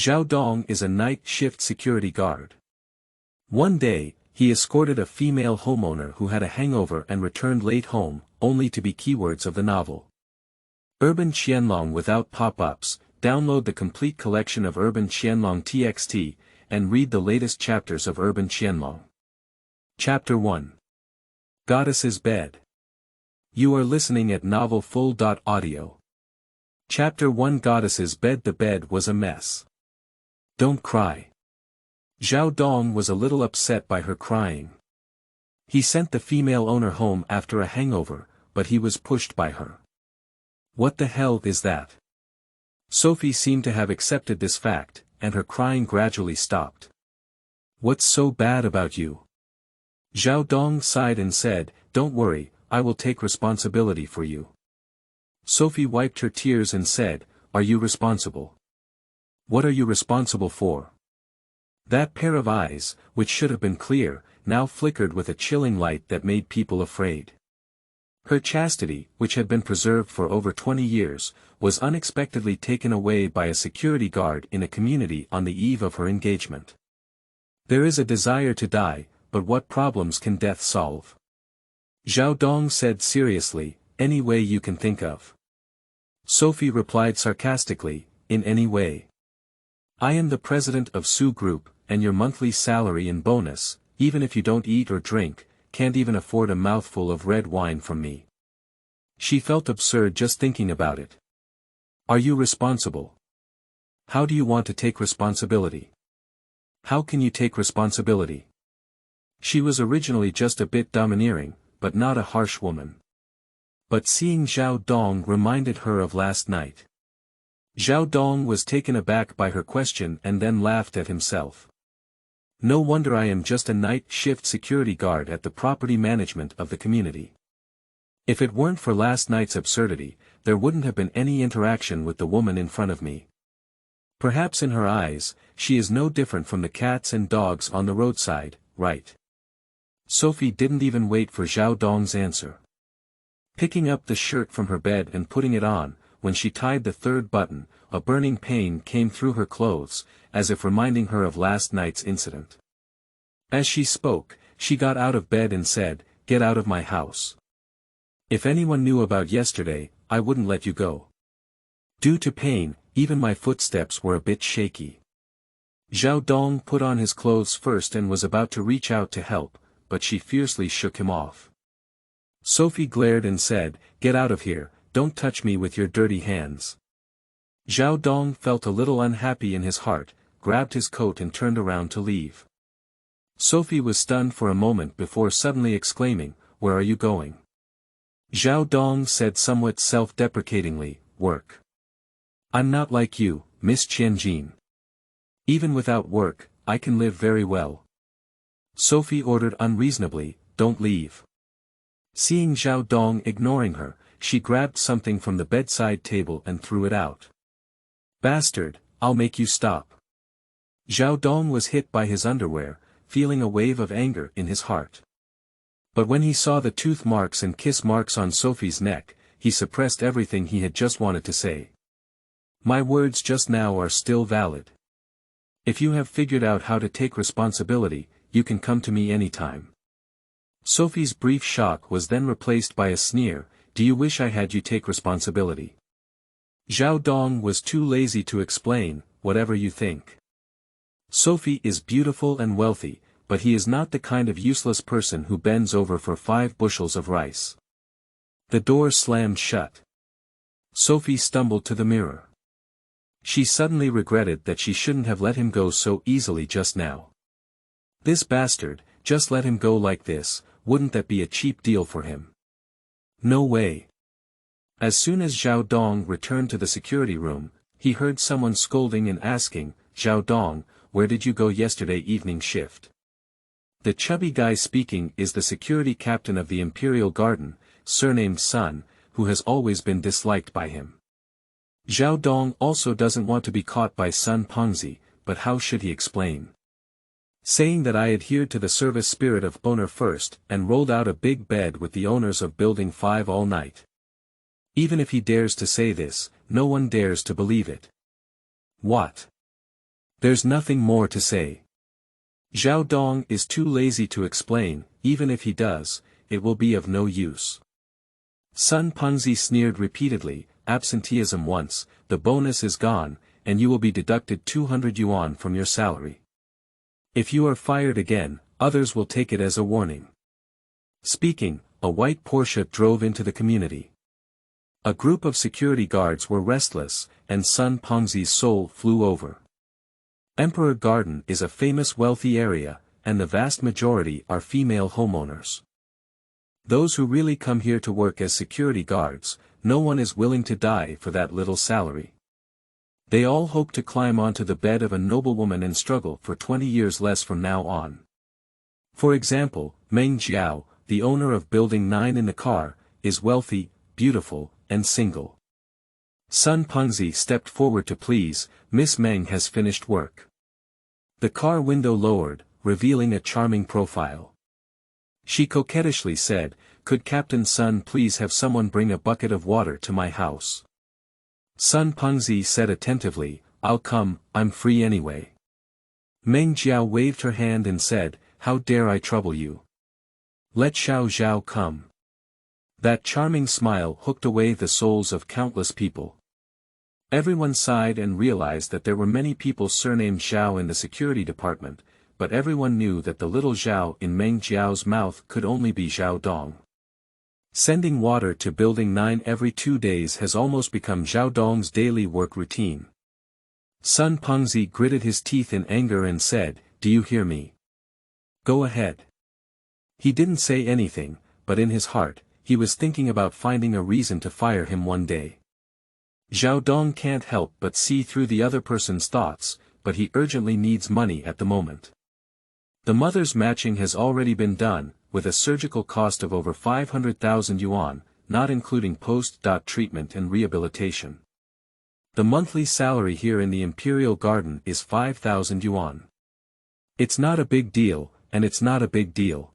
Zhao Dong is a night shift security guard. One day, he escorted a female homeowner who had a hangover and returned late home, only to be keywords of the novel. Urban Qianlong without pop-ups. Download the complete collection of Urban Qianlong TXT, and read the latest chapters of Urban Qianlong. Chapter 1. Goddess's Bed. You are listening at novelfull.audio. Chapter 1. Goddess's Bed. The bed was a mess. Don't cry. Zhao Dong was a little upset by her crying. He sent the female owner home after a hangover, but he was pushed by her. What the hell is that? Sophie seemed to have accepted this fact, and her crying gradually stopped. What's so bad about you? Zhao Dong sighed and said, Don't worry, I will take responsibility for you. Sophie wiped her tears and said, Are you responsible? What are you responsible for? That pair of eyes, which should have been clear, now flickered with a chilling light that made people afraid. Her chastity, which had been preserved for over 20 years, was unexpectedly taken away by a security guard in a community on the eve of her engagement. There is a desire to die, but what problems can death solve? Zhao Dong said seriously, Any way you can think of. Sophie replied sarcastically, In any way. I am the president of Su Group, and your monthly salary and bonus, even if you don't eat or drink, can't even afford a mouthful of red wine from me. She felt absurd just thinking about it. Are you responsible? How do you want to take responsibility? How can you take responsibility? She was originally just a bit domineering, but not a harsh woman. But seeing Zhao Dong reminded her of last night. Zhao Dong was taken aback by her question and then laughed at himself. No wonder I am just a night shift security guard at the property management of the community. If it weren't for last night's absurdity, there wouldn't have been any interaction with the woman in front of me. Perhaps in her eyes, she is no different from the cats and dogs on the roadside, right? Sophie didn't even wait for Zhao Dong's answer. Picking up the shirt from her bed and putting it on, when she tied the third button, a burning pain came through her clothes, as if reminding her of last night's incident. As she spoke, she got out of bed and said, Get out of my house. If anyone knew about yesterday, I wouldn't let you go. Due to pain, even my footsteps were a bit shaky. Zhao Dong put on his clothes first and was about to reach out to help, but she fiercely shook him off. Sophie glared and said, Get out of here, don't touch me with your dirty hands. Zhao Dong felt a little unhappy in his heart, grabbed his coat and turned around to leave. Sophie was stunned for a moment before suddenly exclaiming, Where are you going? Zhao Dong said somewhat self-deprecatingly, Work. I'm not like you, Miss Qianjin. Even without work, I can live very well. Sophie ordered unreasonably, Don't leave. Seeing Zhao Dong ignoring her, she grabbed something from the bedside table and threw it out. Bastard, I'll make you stop. Zhao Dong was hit by his underwear, feeling a wave of anger in his heart. But when he saw the tooth marks and kiss marks on Sophie's neck, he suppressed everything he had just wanted to say. My words just now are still valid. If you have figured out how to take responsibility, you can come to me anytime. Sophie's brief shock was then replaced by a sneer, Do you wish I had you take responsibility? Zhao Dong was too lazy to explain, Whatever you think. Sophie is beautiful and wealthy, but he is not the kind of useless person who bends over for 5 bushels of rice. The door slammed shut. Sophie stumbled to the mirror. She suddenly regretted that she shouldn't have let him go so easily just now. This bastard, just let him go like this, wouldn't that be a cheap deal for him? No way. As soon as Zhao Dong returned to the security room, he heard someone scolding and asking, Zhao Dong, where did you go yesterday evening shift? The chubby guy speaking is the security captain of the Imperial Garden, surnamed Sun, who has always been disliked by him. Zhao Dong also doesn't want to be caught by Sun Pengzi, but how should he explain? Saying that I adhered to the service spirit of owner first and rolled out a big bed with the owners of Building 5 all night. Even if he dares to say this, no one dares to believe it. What? There's nothing more to say. Zhao Dong is too lazy to explain, even if he does, it will be of no use. Sun Pengzi sneered repeatedly, absenteeism once, the bonus is gone, and you will be deducted 200 yuan from your salary. If you are fired again, others will take it as a warning. Speaking, a white Porsche drove into the community. A group of security guards were restless, and Sun Pengzi's soul flew over. Emperor Garden is a famous wealthy area, and the vast majority are female homeowners. Those who really come here to work as security guards, no one is willing to die for that little salary. They all hope to climb onto the bed of a noblewoman and struggle for 20 years less from now on. For example, Meng Jiao, the owner of Building 9 in the car, is wealthy, beautiful, and single. Sun Pengzi stepped forward to please, Miss Meng has finished work. The car window lowered, revealing a charming profile. She coquettishly said, could Captain Sun please have someone bring a bucket of water to my house? Sun Pengzi said attentively, I'll come, I'm free anyway. Meng Jiao waved her hand and said, how dare I trouble you? Let Xiao Zhao come. That charming smile hooked away the souls of countless people. Everyone sighed and realized that there were many people surnamed Zhao in the security department, but everyone knew that the little Zhao in Meng Jiao's mouth could only be Zhao Dong. Sending water to Building 9 every 2 days has almost become Zhao Dong's daily work routine. Sun Pengzi gritted his teeth in anger and said, do you hear me? Go ahead. He didn't say anything, but in his heart, he was thinking about finding a reason to fire him one day. Zhao Dong can't help but see through the other person's thoughts, but he urgently needs money at the moment. The mother's matching has already been done, with a surgical cost of over 500,000 yuan, not including post-treatment and rehabilitation. The monthly salary here in the Imperial Garden is 5,000 yuan. It's not a big deal, and it's not a big deal.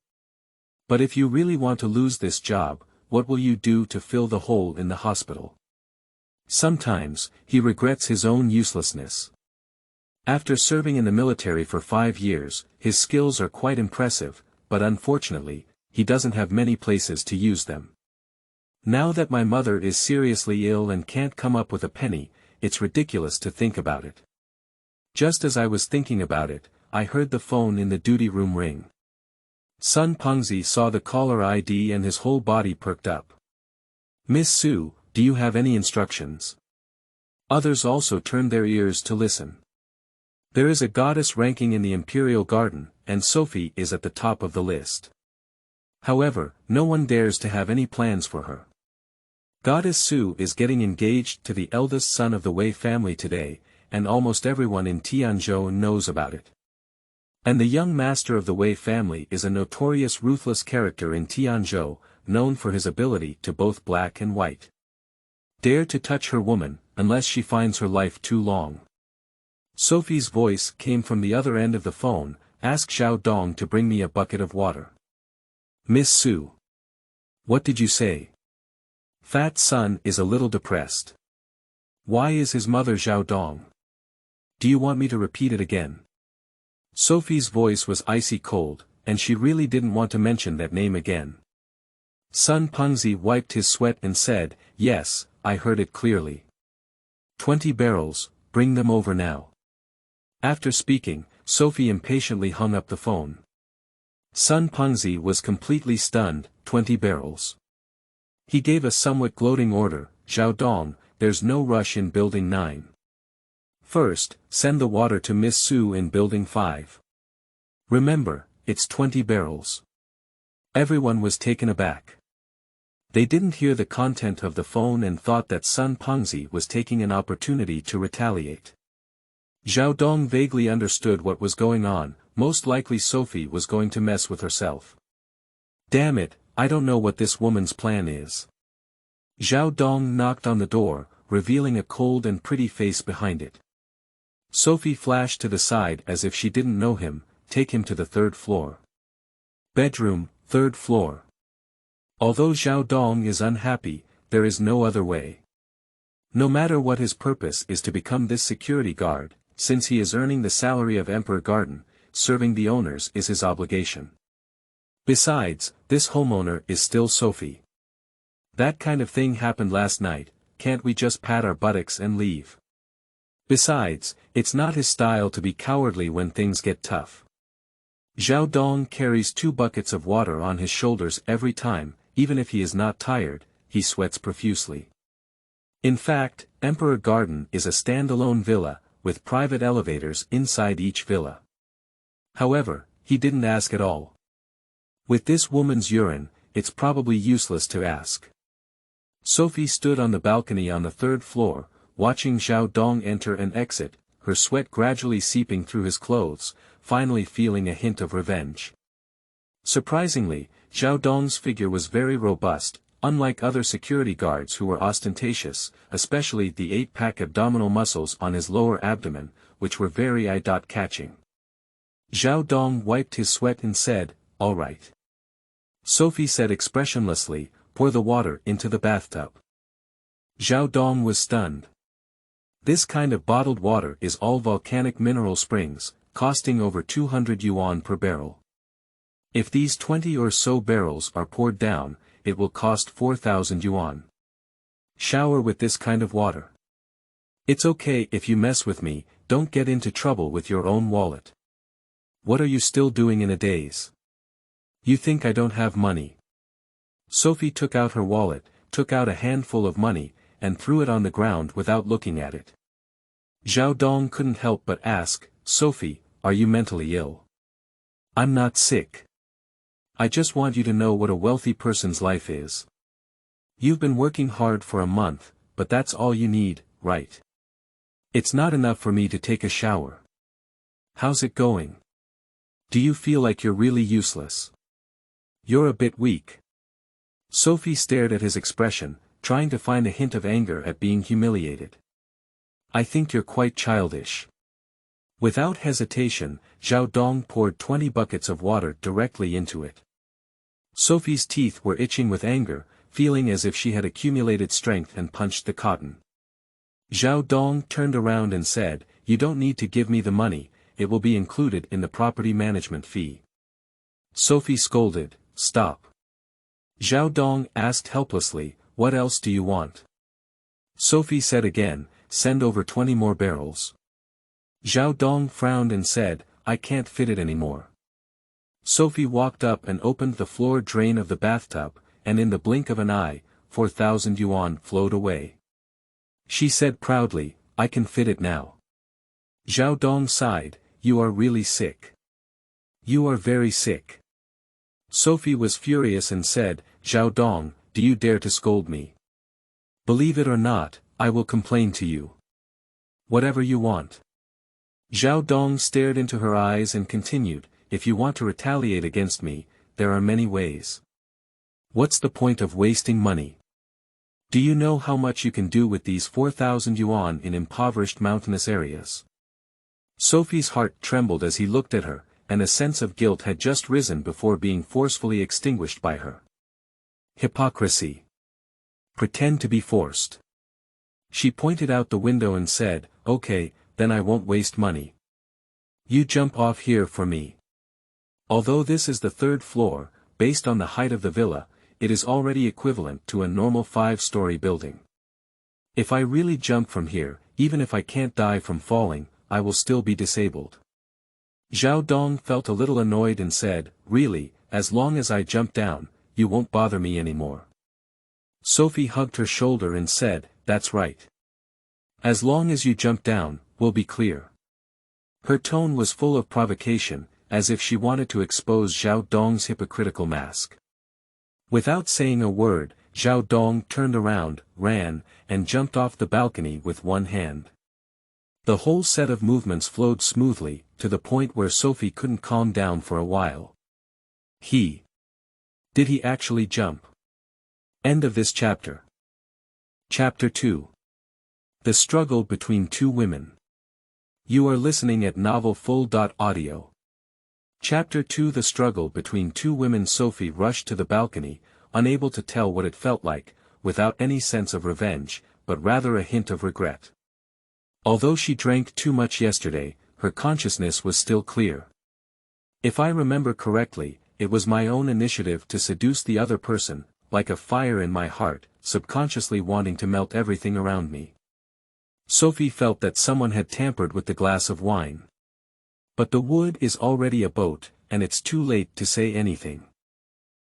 But if you really want to lose this job, what will you do to fill the hole in the hospital? Sometimes, he regrets his own uselessness. After serving in the military for 5 years, his skills are quite impressive, but unfortunately, he doesn't have many places to use them. Now that my mother is seriously ill and can't come up with a penny, it's ridiculous to think about it. Just as I was thinking about it, I heard the phone in the duty room ring. Sun Pengzi saw the caller ID and his whole body perked up. Miss Su, do you have any instructions? Others also turned their ears to listen. There is a goddess ranking in the Imperial Garden, and Sophie is at the top of the list. However, no one dares to have any plans for her. Goddess Su is getting engaged to the eldest son of the Wei family today, and almost everyone in Tianzhou knows about it. And the young master of the Wei family is a notorious ruthless character in Tianzhou, known for his ability to both black and white. Dare to touch her woman, unless she finds her life too long. Sophie's voice came from the other end of the phone, ask Zhao Dong to bring me a bucket of water. Miss Su. What did you say? Fat Sun is a little depressed. Why is his mother Zhao Dong? Do you want me to repeat it again? Sophie's voice was icy cold, and she really didn't want to mention that name again. Sun Pengzi wiped his sweat and said, yes, I heard it clearly. 20 barrels, bring them over now. After speaking, Sophie impatiently hung up the phone. Sun Pengzi was completely stunned, 20 barrels. He gave a somewhat gloating order, Zhao Dong, there's no rush in Building 9. First, send the water to Miss Su in Building 5. Remember, it's 20 barrels. Everyone was taken aback. They didn't hear the content of the phone and thought that Sun Pengzi was taking an opportunity to retaliate. Zhao Dong vaguely understood what was going on, most likely Sophie was going to mess with herself. Damn it, I don't know what this woman's plan is. Zhao Dong knocked on the door, revealing a cold and pretty face behind it. Sophie flashed to the side as if she didn't know him, take him to the 3rd floor. Bedroom, 3rd floor. Although Zhao Dong is unhappy, there is no other way. No matter what his purpose is to become this security guard, since he is earning the salary of Emperor Garden, serving the owners is his obligation. Besides, this homeowner is still Sophie. That kind of thing happened last night, can't we just pat our buttocks and leave? Besides, it's not his style to be cowardly when things get tough. Zhao Dong carries 2 buckets of water on his shoulders every time, even if he is not tired, he sweats profusely. In fact, Emperor Garden is a standalone villa, with private elevators inside each villa. However, he didn't ask at all. With this woman's urine, it's probably useless to ask. Sophie stood on the balcony on the 3rd floor, watching Zhao Dong enter and exit, her sweat gradually seeping through his clothes, finally feeling a hint of revenge. Surprisingly, Zhao Dong's figure was very robust, unlike other security guards who were ostentatious, especially the 8-pack abdominal muscles on his lower abdomen, which were very eye-catching. Zhao Dong wiped his sweat and said, "All right." Sophie said expressionlessly, "Pour the water into the bathtub." Zhao Dong was stunned. This kind of bottled water is all volcanic mineral springs, costing over 200 yuan per barrel. If these 20 or so barrels are poured down, it will cost 4,000 yuan. Shower with this kind of water. It's okay if you mess with me, don't get into trouble with your own wallet. What are you still doing in a daze? You think I don't have money? Sophie took out her wallet, took out a handful of money, and threw it on the ground without looking at it. Zhao Dong couldn't help but ask, "Sophie, are you mentally ill?" "I'm not sick. I just want you to know what a wealthy person's life is. You've been working hard for a month, but that's all you need, right? It's not enough for me to take a shower. How's it going? Do you feel like you're really useless? You're a bit weak." Sophie stared at his expression, trying to find a hint of anger at being humiliated. "I think you're quite childish." Without hesitation, Zhao Dong poured 20 buckets of water directly into it. Sophie's teeth were itching with anger, feeling as if she had accumulated strength and punched the cotton. Zhao Dong turned around and said, "You don't need to give me the money, it will be included in the property management fee." Sophie scolded, "Stop." Zhao Dong asked helplessly, "What else do you want?" Sophie said again, "Send over 20 more barrels." Zhao Dong frowned and said, "I can't fit it anymore." Sophie walked up and opened the floor drain of the bathtub, and in the blink of an eye, 4,000 yuan flowed away. She said proudly, "I can fit it now." Zhao Dong sighed, "You are really sick. You are very sick." Sophie was furious and said, "Zhao Dong, do you dare to scold me? Believe it or not, I will complain to you. Whatever you want." Zhao Dong stared into her eyes and continued, "If you want to retaliate against me, there are many ways. What's the point of wasting money? Do you know how much you can do with these 4,000 yuan in impoverished mountainous areas?" Sophie's heart trembled as he looked at her, and a sense of guilt had just risen before being forcefully extinguished by her. Hypocrisy. Pretend to be forced. She pointed out the window and said, "Okay, then I won't waste money. You jump off here for me." Although this is the 3rd floor, based on the height of the villa, it is already equivalent to a normal 5-story building. If I really jump from here, even if I can't die from falling, I will still be disabled. Zhao Dong felt a little annoyed and said, "Really, as long as I jump down, you won't bother me anymore." Sophie hugged her shoulder and said, "That's right. As long as you jump down, we'll be clear." Her tone was full of provocation, as if she wanted to expose Zhao Dong's hypocritical mask. Without saying a word, Zhao Dong turned around, ran, and jumped off the balcony with one hand. The whole set of movements flowed smoothly, to the point where Sophie couldn't calm down for a while. Did he actually jump? End of this chapter. Chapter 2. The Struggle Between Two Women. You are listening at novelfull.audio. Chapter 2. The Struggle Between Two Women. Sophie rushed to the balcony, unable to tell what it felt like, without any sense of revenge, but rather a hint of regret. Although she drank too much yesterday, her consciousness was still clear. If I remember correctly, it was my own initiative to seduce the other person, like a fire in my heart, subconsciously wanting to melt everything around me. Sophie felt that someone had tampered with the glass of wine. But the wood is already a boat, and it's too late to say anything.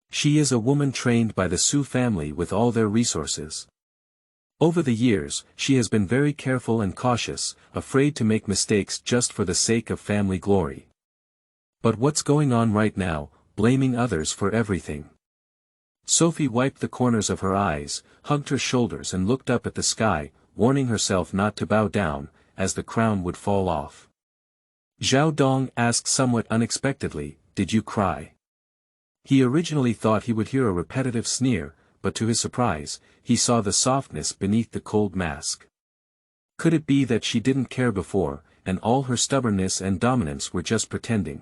She is a woman trained by the Su family with all their resources. Over the years, she has been very careful and cautious, afraid to make mistakes just for the sake of family glory. But what's going on right now, blaming others for everything? Sophie wiped the corners of her eyes, hugged her shoulders and looked up at the sky, warning herself not to bow down, as the crown would fall off. Zhao Dong asked somewhat unexpectedly, "Did you cry?" He originally thought he would hear a repetitive sneer, but to his surprise, he saw the softness beneath the cold mask. Could it be that she didn't care before, and all her stubbornness and dominance were just pretending?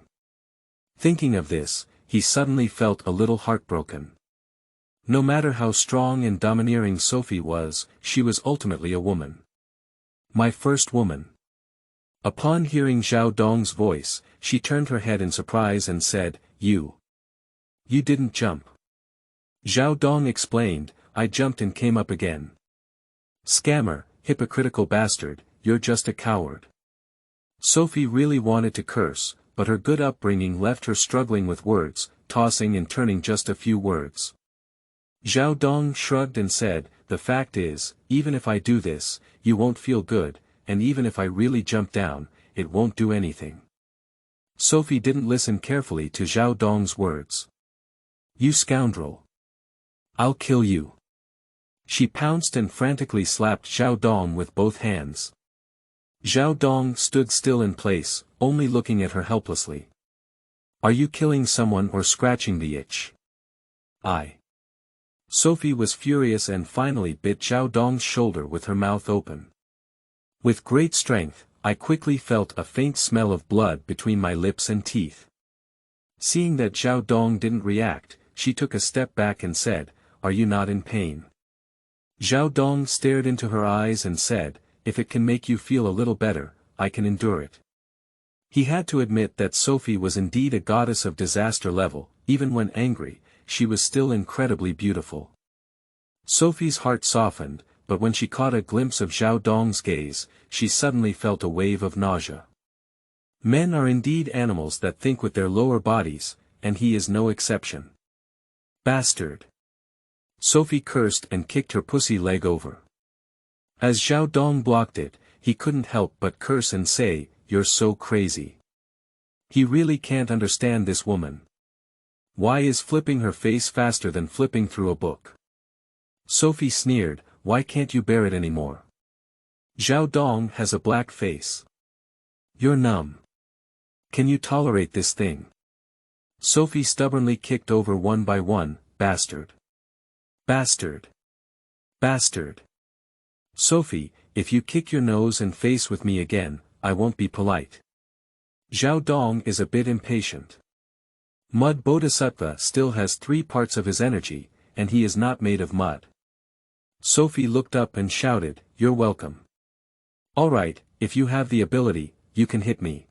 Thinking of this, he suddenly felt a little heartbroken. No matter how strong and domineering Sophie was, she was ultimately a woman. My first woman. Upon hearing Zhao Dong's voice, she turned her head in surprise and said, You didn't jump." Zhao Dong explained, "I jumped and came up again." "Scammer, hypocritical bastard, you're just a coward." Sophie really wanted to curse, but her good upbringing left her struggling with words, tossing and turning just a few words. Zhao Dong shrugged and said, "The fact is, even if I do this, you won't feel good, and even if I really jump down, it won't do anything." Sophie didn't listen carefully to Zhao Dong's words. "You scoundrel! I'll kill you." She pounced and frantically slapped Zhao Dong with both hands. Zhao Dong stood still in place, only looking at her helplessly. "Are you killing someone or scratching the itch?" Sophie was furious and finally bit Zhao Dong's shoulder with her mouth open. With great strength, I quickly felt a faint smell of blood between my lips and teeth. Seeing that Zhao Dong didn't react, she took a step back and said, "Are you not in pain?" Zhao Dong stared into her eyes and said, "If it can make you feel a little better, I can endure it." He had to admit that Sophie was indeed a goddess of disaster level. Even when angry, she was still incredibly beautiful. Sophie's heart softened, but when she caught a glimpse of Zhao Dong's gaze, she suddenly felt a wave of nausea. Men are indeed animals that think with their lower bodies, and he is no exception. Bastard! Sophie cursed and kicked her pussy leg over. As Zhao Dong blocked it, he couldn't help but curse and say, "You're so crazy." He really can't understand this woman. Why is flipping her face faster than flipping through a book? Sophie sneered, "Why can't you bear it anymore?" Zhao Dong has a black face. "You're numb. Can you tolerate this thing?" Sophie stubbornly kicked over one by one, "Bastard! Bastard! Bastard! Sophie, if you kick your nose and face with me again, I won't be polite." Zhao Dong is a bit impatient. Mud Bodhisattva still has 3 parts of his energy, and he is not made of mud. Sophie looked up and shouted, "You're welcome. All right, if you have the ability, you can hit me."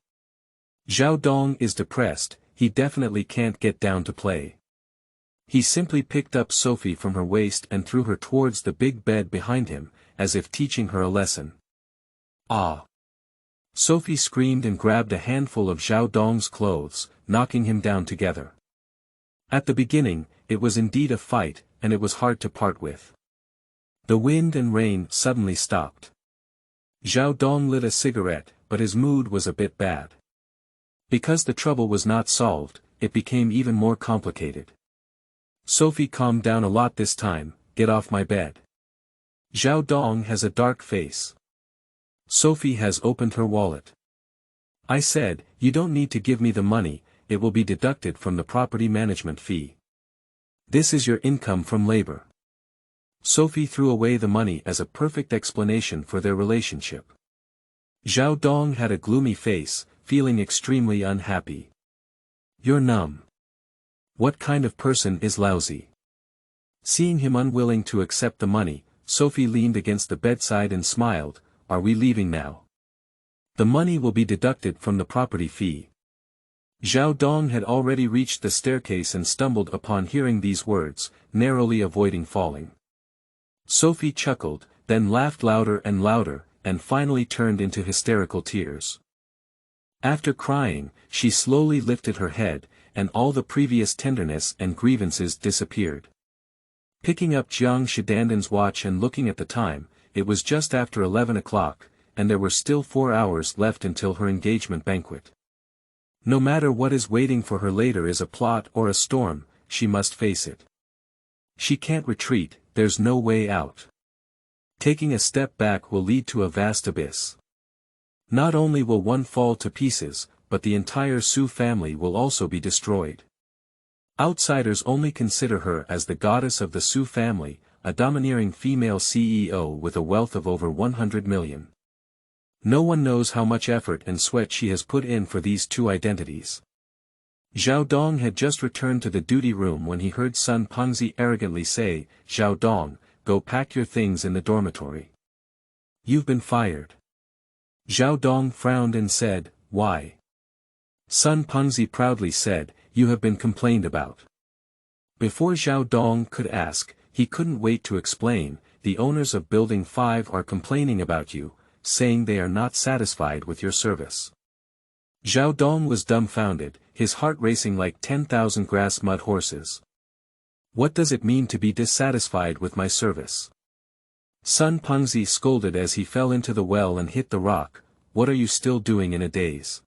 Zhao Dong is depressed, he definitely can't get down to play. He simply picked up Sophie from her waist and threw her towards the big bed behind him, as if teaching her a lesson. "Ah!" Sophie screamed and grabbed a handful of Zhao Dong's clothes, knocking him down together. At the beginning, it was indeed a fight, and it was hard to part with. The wind and rain suddenly stopped. Zhao Dong lit a cigarette, but his mood was a bit bad. Because the trouble was not solved, it became even more complicated. Sophie calmed down a lot this time. "Get off my bed." Zhao Dong has a dark face. Sophie has opened her wallet. "I said, you don't need to give me the money, it will be deducted from the property management fee. This is your income from labor." Sophie threw away the money as a perfect explanation for their relationship. Zhao Dong had a gloomy face, feeling extremely unhappy. "You're numb. What kind of person is lousy?" Seeing him unwilling to accept the money, Sophie leaned against the bedside and smiled, "Are we leaving now?" The money will be deducted from the property fee. Zhao Dong had already reached the staircase and stumbled upon hearing these words, narrowly avoiding falling. Sophie chuckled, then laughed louder and louder, and finally turned into hysterical tears. After crying, she slowly lifted her head, and all the previous tenderness and grievances disappeared. Picking up Jiang Shidandan's watch and looking at the time, it was just after 11 o'clock, and there were still 4 hours left until her engagement banquet. No matter what is waiting for her later is a plot or a storm, she must face it. She can't retreat, there's no way out. Taking a step back will lead to a vast abyss. Not only will one fall to pieces, but the entire Su family will also be destroyed. Outsiders only consider her as the goddess of the Su family, a domineering female CEO with a wealth of over 100 million. No one knows how much effort and sweat she has put in for these two identities. Zhao Dong had just returned to the duty room when he heard Sun Pengzi arrogantly say, "Zhao Dong, go pack your things in the dormitory. You've been fired." Zhao Dong frowned and said, "Why?" Sun Pengzi proudly said, "You have been complained about." Before Zhao Dong could ask, he couldn't wait to explain, "The owners of Building 5 are complaining about you, saying they are not satisfied with your service." Zhao Dong was dumbfounded, his heart racing like 10,000 grass mud horses. "What does it mean to be dissatisfied with my service?" Sun Pengzi scolded as he fell into the well and hit the rock. "What are you still doing in a daze?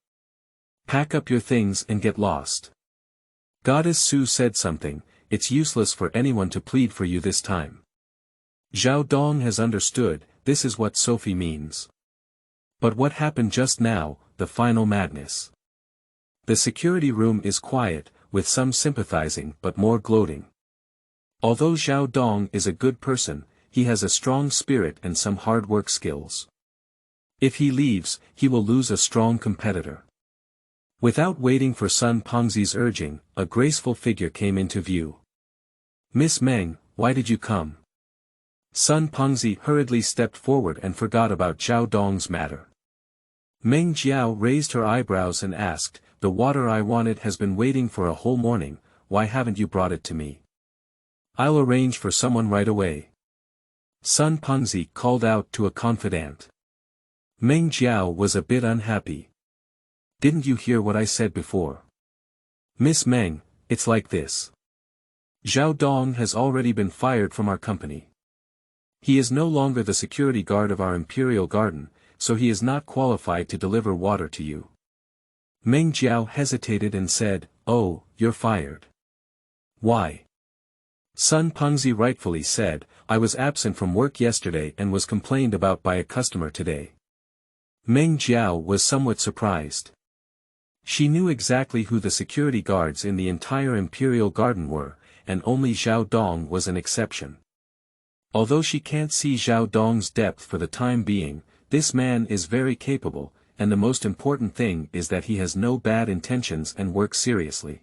Pack up your things and get lost. Goddess Su said something, it's useless for anyone to plead for you this time." Zhao Dong has understood, this is what Sophie means. But what happened just now, the final madness? The security room is quiet, with some sympathizing but more gloating. Although Zhao Dong is a good person, he has a strong spirit and some hard work skills. If he leaves, he will lose a strong competitor. Without waiting for Sun Pengzi's urging, a graceful figure came into view. "Miss Meng, why did you come?" Sun Pengzi hurriedly stepped forward and forgot about Zhao Dong's matter. Meng Jiao raised her eyebrows and asked, "The water I wanted has been waiting for a whole morning, why haven't you brought it to me?" "I'll arrange for someone right away," Sun Pengzi called out to a confidant. Meng Jiao was a bit unhappy. "Didn't you hear what I said before? Miss Meng, it's like this. Zhao Dong has already been fired from our company. He is no longer the security guard of our imperial garden, so he is not qualified to deliver water to you." Meng Jiao hesitated and said, "Oh, you're fired. Why?" Sun Pengzi rightfully said, "I was absent from work yesterday and was complained about by a customer today." Meng Jiao was somewhat surprised. She knew exactly who the security guards in the entire imperial garden were, and only Zhao Dong was an exception. Although she can't see Zhao Dong's depth for the time being, this man is very capable, and the most important thing is that he has no bad intentions and works seriously.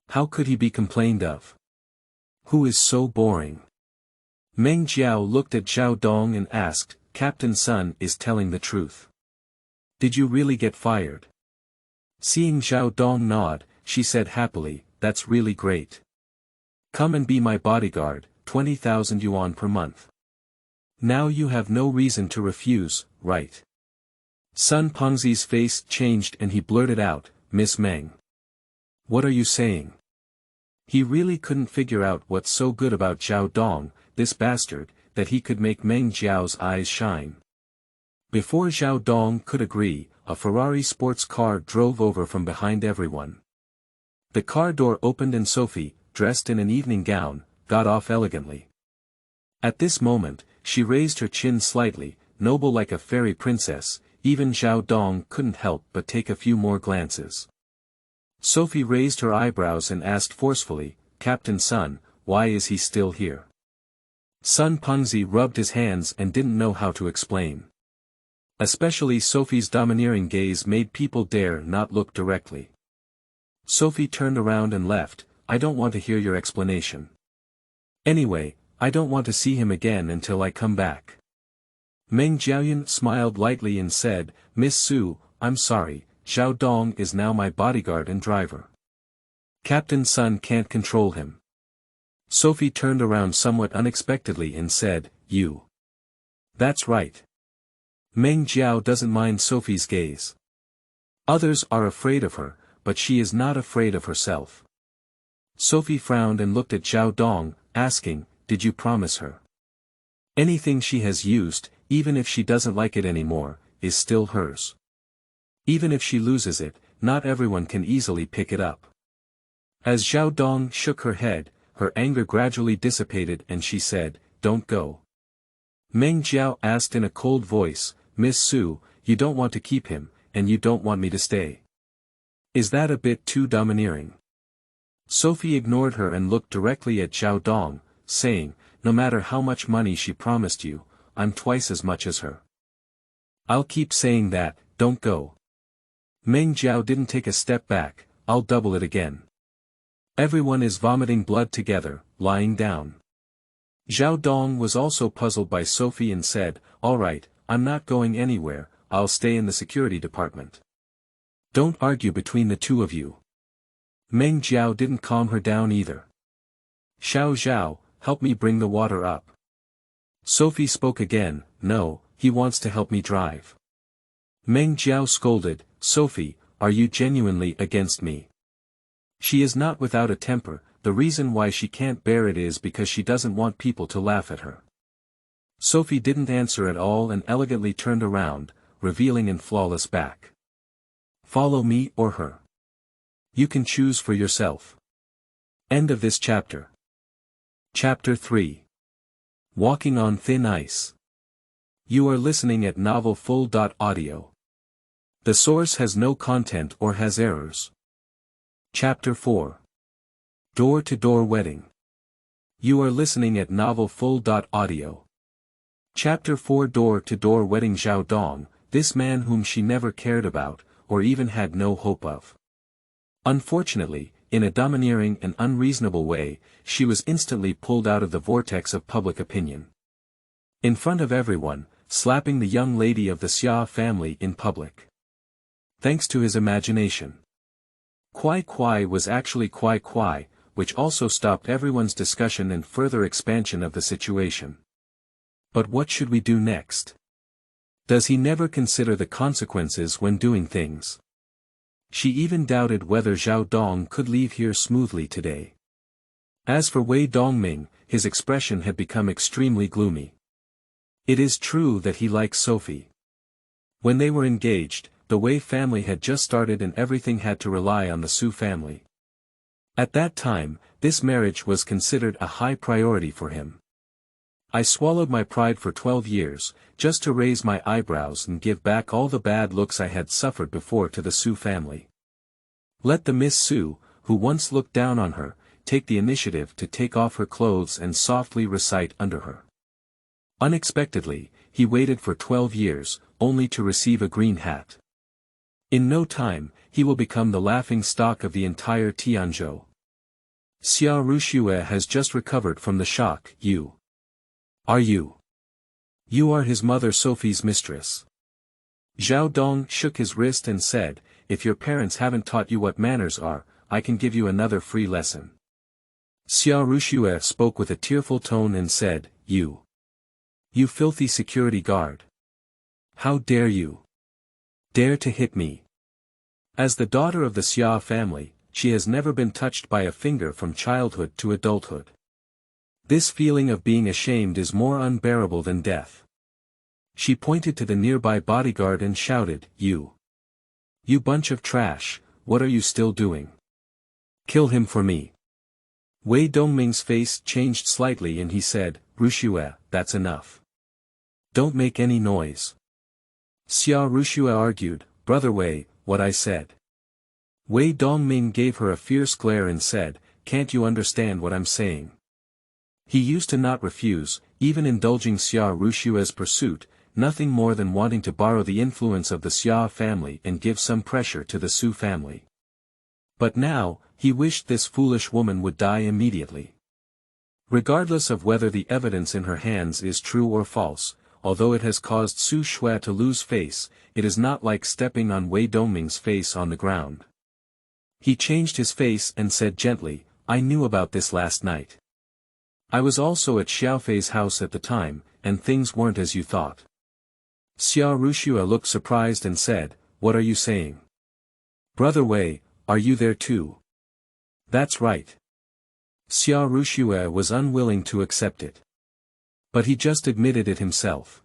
How could he be complained of? Who is so boring? Meng Jiao looked at Zhao Dong and asked, "Captain Sun is telling the truth. Did you really get fired?" Seeing Zhao Dong nod, she said happily, "That's really great. Come and be my bodyguard, 20,000 yuan per month. Now you have no reason to refuse, right?" Sun Pengzi's face changed and he blurted out, "Miss Meng. What are you saying?" He really couldn't figure out what's so good about Zhao Dong, this bastard, that he could make Meng Jiao's eyes shine. Before Zhao Dong could agree, a Ferrari sports car drove over from behind everyone. The car door opened and Sophie, dressed in an evening gown, got off elegantly. At this moment, she raised her chin slightly, noble like a fairy princess. Even Zhao Dong couldn't help but take a few more glances. Sophie raised her eyebrows and asked forcefully, "Captain Sun, why is he still here?" Sun Pengzi rubbed his hands and didn't know how to explain. Especially Sophie's domineering gaze made people dare not look directly. Sophie turned around and left. "I don't want to hear your explanation. Anyway, I don't want to see him again until I come back." Meng Jiaoyun smiled lightly and said, Miss Su, I'm sorry, Zhao Dong is now my bodyguard and driver. Captain Sun can't control him. Sophie turned around somewhat unexpectedly and said, You. That's right. Meng Jiao doesn't mind Sophie's gaze. Others are afraid of her, but she is not afraid of herself. Sophie frowned and looked at Zhao Dong, asking, Did you promise her? Anything she has used, even if she doesn't like it anymore, is still hers. Even if she loses it, not everyone can easily pick it up. As Zhao Dong shook her head, her anger gradually dissipated and she said, Don't go. Meng Jiao asked in a cold voice, Miss Su, you don't want to keep him, and you don't want me to stay. Is that a bit too domineering? Sophie ignored her and looked directly at Zhao Dong, saying, No matter how much money she promised you, I'm twice as much as her. I'll keep saying that, don't go. Meng Jiao didn't take a step back, I'll double it again. Everyone is vomiting blood together, lying down. Zhao Dong was also puzzled by Sophie and said, All right, I'm not going anywhere, I'll stay in the security department. Don't argue between the two of you. Meng Jiao didn't calm her down either. Xiao Zhao, help me bring the water up. Sophie spoke again, No, he wants to help me drive. Meng Jiao scolded, Sophie, are you genuinely against me? She is not without a temper, the reason why she can't bear it is because she doesn't want people to laugh at her. Sophie didn't answer at all and elegantly turned around, revealing in flawless back. Follow me or her. You can choose for yourself. End of this chapter. Chapter 3. Walking on Thin Ice. You are listening at Novel Full.audio. The source has no content or has errors. Chapter 4. Door-to-Door Wedding. You are listening at Novel Full.audio. Chapter 4. Door-to-Door Wedding. Zhao Dong, this man whom she never cared about, or even had no hope of. Unfortunately, in a domineering and unreasonable way, she was instantly pulled out of the vortex of public opinion. In front of everyone, slapping the young lady of the Xia family in public. Thanks to his imagination. Kwai Kwai was actually Kwai Kwai, which also stopped everyone's discussion and further expansion of the situation. But what should we do next? Does he never consider the consequences when doing things? She even doubted whether Zhao Dong could leave here smoothly today. As for Wei Dongming, his expression had become extremely gloomy. It is true that he likes Sophie. When they were engaged, the Wei family had just started and everything had to rely on the Su family. At that time, this marriage was considered a high priority for him. I swallowed my pride for 12 years, just to raise my eyebrows and give back all the bad looks I had suffered before to the Su family. Let the Miss Su, who once looked down on her, take the initiative to take off her clothes and softly recite under her. Unexpectedly, he waited for 12 years, only to receive a green hat. In no time, he will become the laughing stock of the entire Tianzhou. Xia Ruxue has just recovered from the shock. You. Are you? You are his mother Sophie's mistress. Zhao Dong shook his wrist and said, If your parents haven't taught you what manners are, I can give you another free lesson. Xia Ruxue spoke with a tearful tone and said, You. You filthy security guard. How dare you? Dare to hit me. As the daughter of the Xia family, she has never been touched by a finger from childhood to adulthood. This feeling of being ashamed is more unbearable than death. She pointed to the nearby bodyguard and shouted, You. You bunch of trash, what are you still doing? Kill him for me. Wei Dongming's face changed slightly and he said, Ruxue, that's enough. Don't make any noise. Xia Ruxue argued, Brother Wei, what I said. Wei Dongming gave her a fierce glare and said, Can't you understand what I'm saying? He used to not refuse, even indulging Xia Ruxue's pursuit, nothing more than wanting to borrow the influence of the Xia family and give some pressure to the Su family. But now, he wished this foolish woman would die immediately. Regardless of whether the evidence in her hands is true or false, although it has caused Su Shui to lose face, it is not like stepping on Wei Dongming's face on the ground. He changed his face and said gently, I knew about this last night. I was also at Xiaofei's house at the time, and things weren't as you thought. Xia Rushua looked surprised and said, what are you saying? Brother Wei, are you there too? That's right. Xia Rushua was unwilling to accept it. But he just admitted it himself.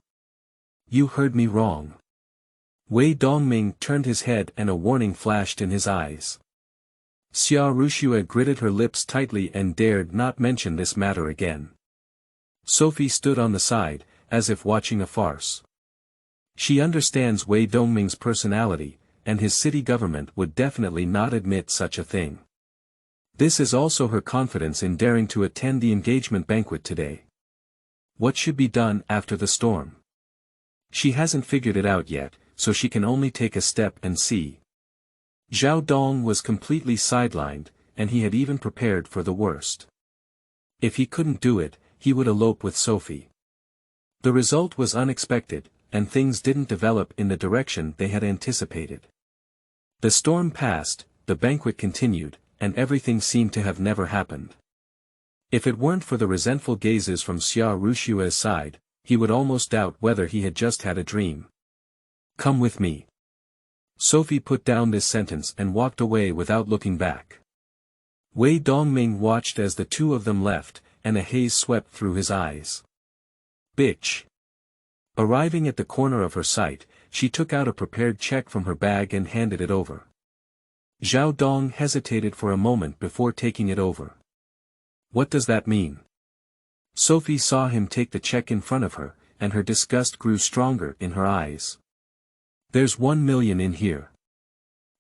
You heard me wrong. Wei Dongming turned his head and a warning flashed in his eyes. Xia Rushua gritted her lips tightly and dared not mention this matter again. Sophie stood on the side, as if watching a farce. She understands Wei Dongming's personality, and his city government would definitely not admit such a thing. This is also her confidence in daring to attend the engagement banquet today. What should be done after the storm? She hasn't figured it out yet, so she can only take a step and see. Zhao Dong was completely sidelined, and he had even prepared for the worst. If he couldn't do it, he would elope with Sophie. The result was unexpected, and things didn't develop in the direction they had anticipated. The storm passed, the banquet continued, and everything seemed to have never happened. If it weren't for the resentful gazes from Xia Rushua's side, he would almost doubt whether he had just had a dream. Come with me. Sophie put down this sentence and walked away without looking back. Wei Dongming watched as the two of them left, and a haze swept through his eyes. Bitch. Arriving at the corner of her sight, she took out a prepared check from her bag and handed it over. Zhao Dong hesitated for a moment before taking it over. What does that mean? Sophie saw him take the check in front of her, and her disgust grew stronger in her eyes. There's 1 million in here.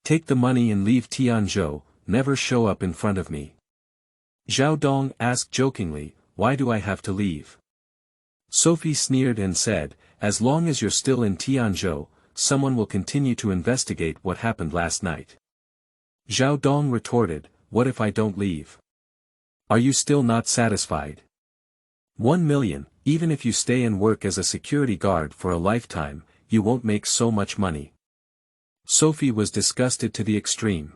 Take the money and leave Tianzhou, never show up in front of me. Zhao Dong asked jokingly, why do I have to leave? Sophie sneered and said, as long as you're still in Tianzhou, someone will continue to investigate what happened last night. Zhao Dong retorted, what if I don't leave? Are you still not satisfied? 1 million, even if you stay and work as a security guard for a lifetime, you won't make so much money. Sophie was disgusted to the extreme.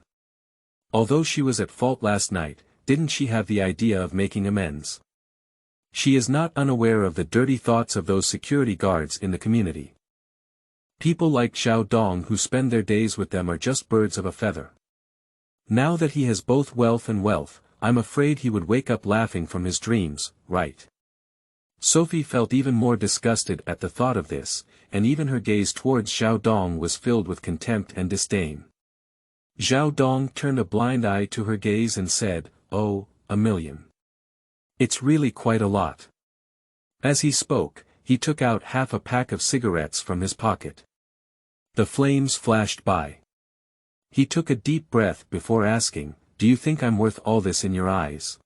Although she was at fault last night, didn't she have the idea of making amends? She is not unaware of the dirty thoughts of those security guards in the community. People like Zhao Dong who spend their days with them are just birds of a feather. Now that he has both wealth and wealth, I'm afraid he would wake up laughing from his dreams, right? Sophie felt even more disgusted at the thought of this, and even her gaze towards Zhao Dong was filled with contempt and disdain. Zhao Dong turned a blind eye to her gaze and said, oh, 1 million. It's really quite a lot. As he spoke, he took out half a pack of cigarettes from his pocket. The flames flashed by. He took a deep breath before asking, do you think I'm worth all this in your eyes?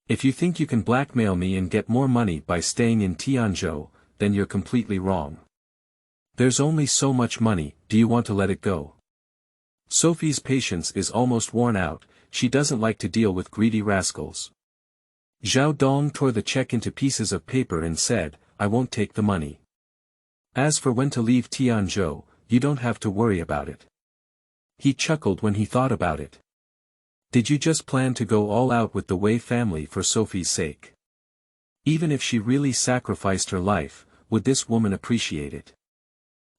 If you think you can blackmail me and get more money by staying in Tianzhou, then you're completely wrong. There's only so much money, do you want to let it go? Sophie's patience is almost worn out, she doesn't like to deal with greedy rascals. Zhao Dong tore the check into pieces of paper and said, I won't take the money. As for when to leave Tianzhou, you don't have to worry about it. He chuckled when he thought about it. Did you just plan to go all out with the Wei family for Sophie's sake? Even if she really sacrificed her life, would this woman appreciate it?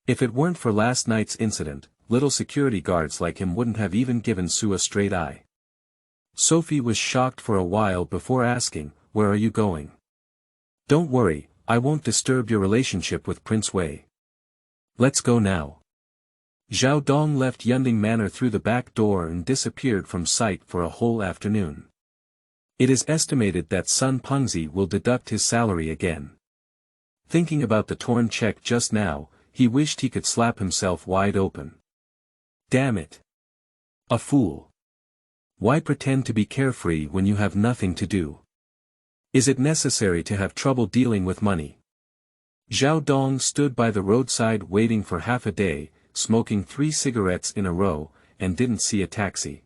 If it weren't for last night's incident, little security guards like him wouldn't have even given Su a straight eye. Sophie was shocked for a while before asking, where are you going? Don't worry, I won't disturb your relationship with Prince Wei. Let's go now. Zhao Dong left Yunding Manor through the back door and disappeared from sight for a whole afternoon. It is estimated that Sun Pengzi will deduct his salary again. Thinking about the torn check just now, he wished he could slap himself wide open. Damn it. A fool. Why pretend to be carefree when you have nothing to do? Is it necessary to have trouble dealing with money? Zhao Dong stood by the roadside waiting for half a day, smoking 3 cigarettes in a row, and didn't see a taxi.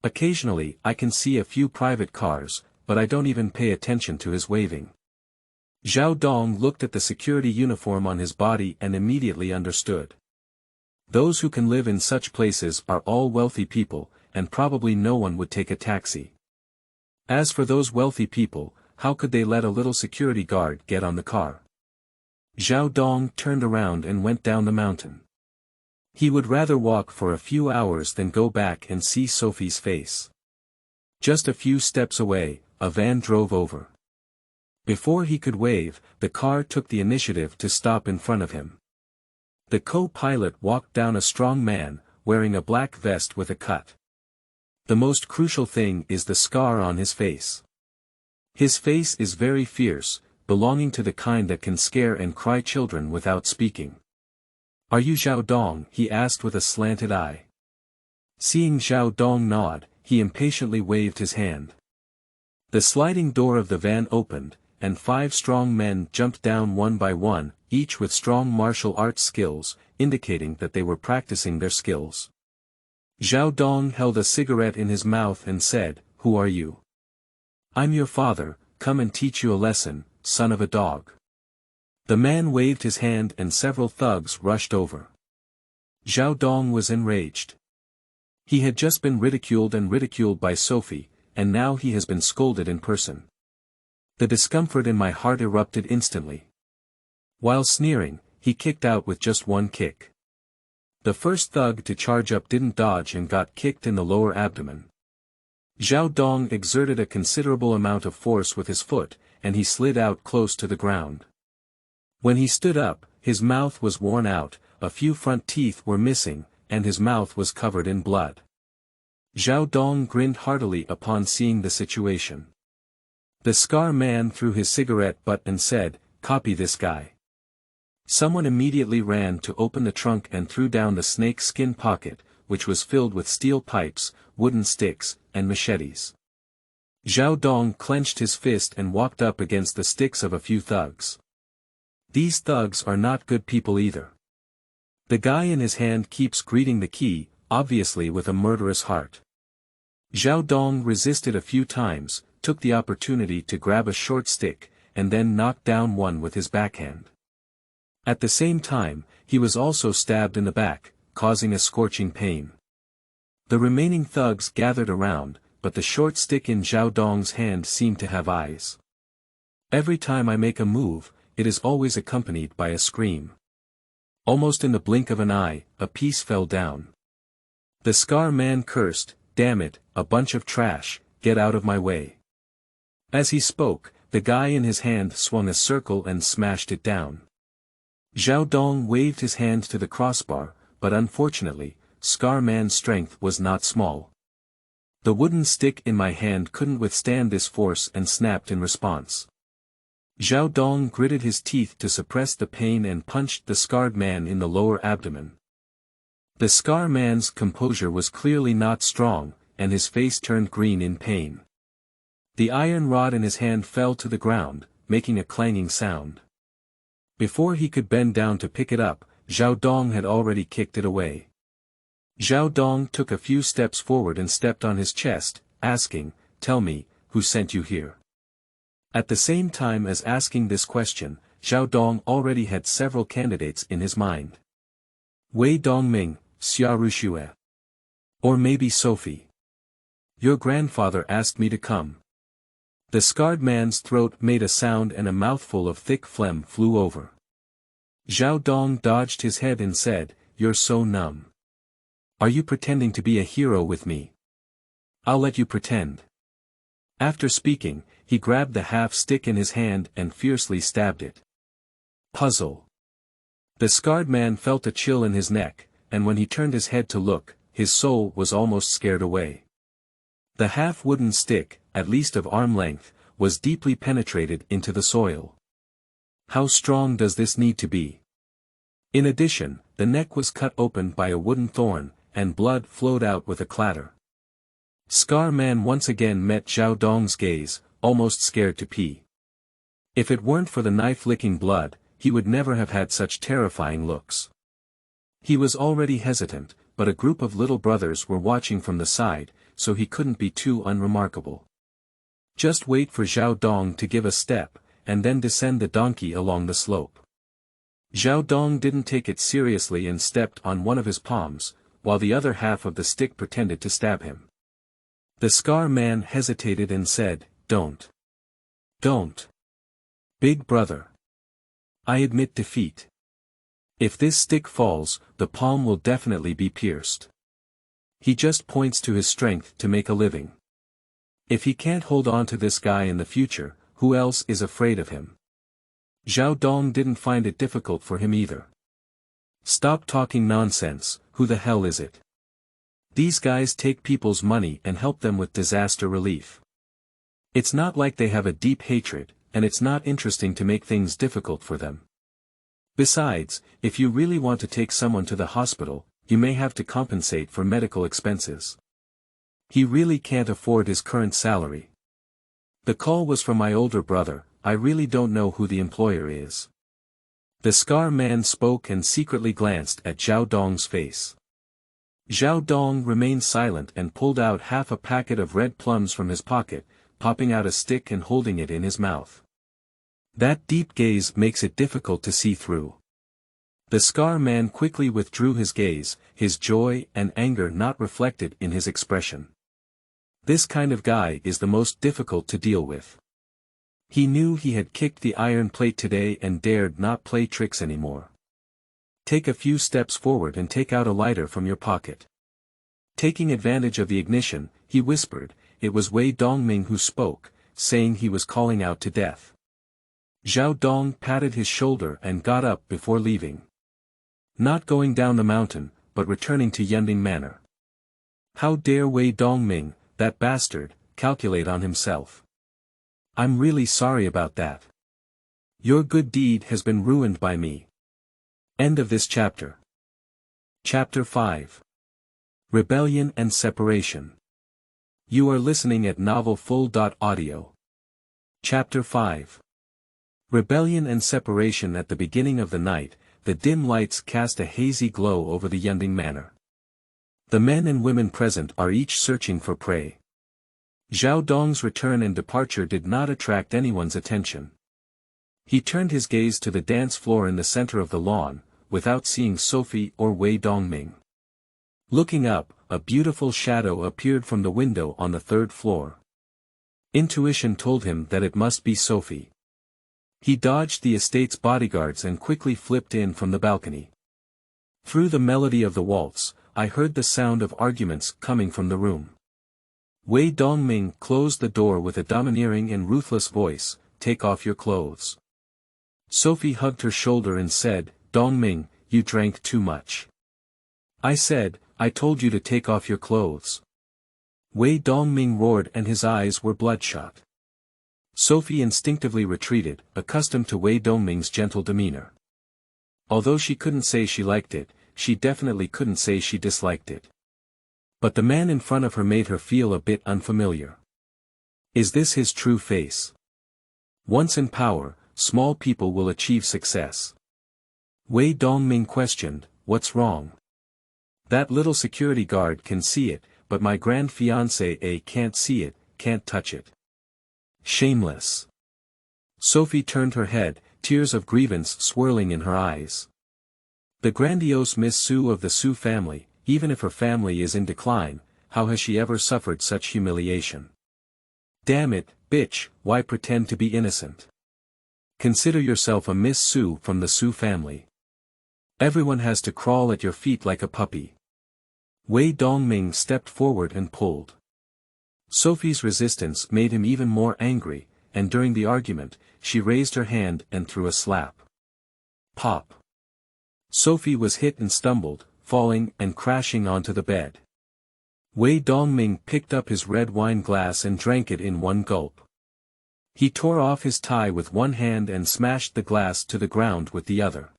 Occasionally I can see a few private cars, but I don't even pay attention to his waving. Zhao Dong looked at the security uniform on his body and immediately understood. Those who can live in such places are all wealthy people, and probably no one would take a taxi. As for those wealthy people, how could they let a little security guard get on the car? Zhao Dong turned around and went down the mountain. He would rather walk for a few hours than go back and see Sophie's face. Just a few steps away, a van drove over. Before he could wave, the car took the initiative to stop in front of him. The co-pilot walked down a strong man, wearing a black vest with a cut. The most crucial thing is the scar on his face. His face is very fierce, belonging to the kind that can scare and cry children without speaking. "Are you Zhao Dong?" he asked with a slanted eye. Seeing Zhao Dong nod, he impatiently waved his hand. The sliding door of the van opened, and 5 strong men jumped down one by one, each with strong martial arts skills, indicating that they were practicing their skills. Zhao Dong held a cigarette in his mouth and said, "Who are you?" "I'm your father, come and teach you a lesson, son of a dog." The man waved his hand and several thugs rushed over. Zhao Dong was enraged. He had just been ridiculed by Sophie, and now he has been scolded in person. The discomfort in my heart erupted instantly. While sneering, he kicked out with just one kick. The first thug to charge up didn't dodge and got kicked in the lower abdomen. Zhao Dong exerted a considerable amount of force with his foot, and he slid out close to the ground. When he stood up, his mouth was worn out, a few front teeth were missing, and his mouth was covered in blood. Zhao Dong grinned heartily upon seeing the situation. The scar man threw his cigarette butt and said, "Copy this guy." Someone immediately ran to open the trunk and threw down the snake skin pocket, which was filled with steel pipes, wooden sticks, and machetes. Zhao Dong clenched his fist and walked up against the sticks of a few thugs. These thugs are not good people either. The guy in his hand keeps greeting the key, obviously with a murderous heart. Zhao Dong resisted a few times, took the opportunity to grab a short stick, and then knocked down one with his backhand. At the same time, he was also stabbed in the back, causing a scorching pain. The remaining thugs gathered around, but the short stick in Zhao Dong's hand seemed to have eyes. Every time I make a move, it is always accompanied by a scream. Almost in the blink of an eye, a piece fell down. The scar man cursed, "Damn it, a bunch of trash, get out of my way." As he spoke, the guy in his hand swung a circle and smashed it down. Zhao Dong waved his hand to the crossbar, but unfortunately, Scar Man's strength was not small. The wooden stick in my hand couldn't withstand this force and snapped in response. Zhao Dong gritted his teeth to suppress the pain and punched the scarred man in the lower abdomen. The Scar Man's composure was clearly not strong, and his face turned green in pain. The iron rod in his hand fell to the ground, making a clanging sound. Before he could bend down to pick it up, Zhao Dong had already kicked it away. Zhao Dong took a few steps forward and stepped on his chest, asking, "Tell me, who sent you here?" At the same time as asking this question, Zhao Dong already had several candidates in his mind. Wei Dongming, Xia Ruxue. Or maybe Sophie. Your grandfather asked me to come. The scarred man's throat made a sound and a mouthful of thick phlegm flew over. Zhao Dong dodged his head and said, "You're so numb. Are you pretending to be a hero with me? I'll let you pretend." After speaking, he grabbed the half-stick in his hand and fiercely stabbed it. Puzzle. The scarred man felt a chill in his neck, and when he turned his head to look, his soul was almost scared away. The half-wooden stick, at least of arm length, was deeply penetrated into the soil. How strong does this need to be? In addition, the neck was cut open by a wooden thorn, and blood flowed out with a clatter. Scar Man once again met Zhao Dong's gaze, almost scared to pee. If it weren't for the knife-licking blood, he would never have had such terrifying looks. He was already hesitant, but a group of little brothers were watching from the side, so he couldn't be too unremarkable. Just wait for Zhao Dong to give a step, and then descend the donkey along the slope. Zhao Dong didn't take it seriously and stepped on one of his palms, while the other half of the stick pretended to stab him. The scar man hesitated and said, "Don't. Don't. Big brother. I admit defeat. If this stick falls, the palm will definitely be pierced. He just points to his strength to make a living. If he can't hold on to this guy in the future, who else is afraid of him?" Zhao Dong didn't find it difficult for him either. "Stop talking nonsense, who the hell is it? These guys take people's money and help them with disaster relief. It's not like they have a deep hatred, and it's not interesting to make things difficult for them. Besides, if you really want to take someone to the hospital, you may have to compensate for medical expenses. He really can't afford his current salary. The call was from my older brother, I really don't know who the employer is." The scar man spoke and secretly glanced at Zhao Dong's face. Zhao Dong remained silent and pulled out half a packet of red plums from his pocket, popping out a stick and holding it in his mouth. That deep gaze makes it difficult to see through. The scar man quickly withdrew his gaze, his joy and anger not reflected in his expression. This kind of guy is the most difficult to deal with. He knew he had kicked the iron plate today and dared not play tricks anymore. Take a few steps forward and take out a lighter from your pocket. Taking advantage of the ignition, he whispered. It was Wei Dongming who spoke, saying he was calling out to death. Zhao Dong patted his shoulder and got up before leaving. Not going down the mountain, but returning to Yunding Manor. How dare Wei Dongming, that bastard, calculate on himself. I'm really sorry about that. Your good deed has been ruined by me. End of this chapter. Chapter 5. Rebellion and Separation. You are listening at novelfull.audio. Chapter 5. Rebellion and separation. At the beginning of the night, the dim lights cast a hazy glow over the Yunding Manor. The men and women present are each searching for prey. Zhao Dong's return and departure did not attract anyone's attention. He turned his gaze to the dance floor in the center of the lawn, without seeing Sophie or Wei Dongming. Looking up, a beautiful shadow appeared from the window on the third floor. Intuition told him that it must be Sophie. He dodged the estate's bodyguards and quickly flipped in from the balcony. Through the melody of the waltz, I heard the sound of arguments coming from the room. Wei Dongming closed the door with a domineering and ruthless voice, "Take off your clothes." Sophie hugged her shoulder and said, "Dongming, you drank too much." I said, "I told you to take off your clothes." Wei Dongming roared and his eyes were bloodshot. Sophie instinctively retreated, accustomed to Wei Dongming's gentle demeanor. Although she couldn't say she liked it, she definitely couldn't say she disliked it. But the man in front of her made her feel a bit unfamiliar. Is this his true face? Once in power, small people will achieve success. Wei Dongming questioned, "What's wrong?" "That little security guard can see it, but my grand fiancé can't see it, can't touch it." Shameless. Sophie turned her head, tears of grievance swirling in her eyes. The grandiose Miss Su of the Su family, even if her family is in decline, how has she ever suffered such humiliation? Damn it, bitch, why pretend to be innocent? Consider yourself a Miss Su from the Su family. Everyone has to crawl at your feet like a puppy. Wei Dongming stepped forward and pulled. Sophie's resistance made him even more angry, and during the argument, she raised her hand and threw a slap. Pop. Sophie was hit and stumbled, falling and crashing onto the bed. Wei Dongming picked up his red wine glass and drank it in one gulp. He tore off his tie with one hand and smashed the glass to the ground with the other.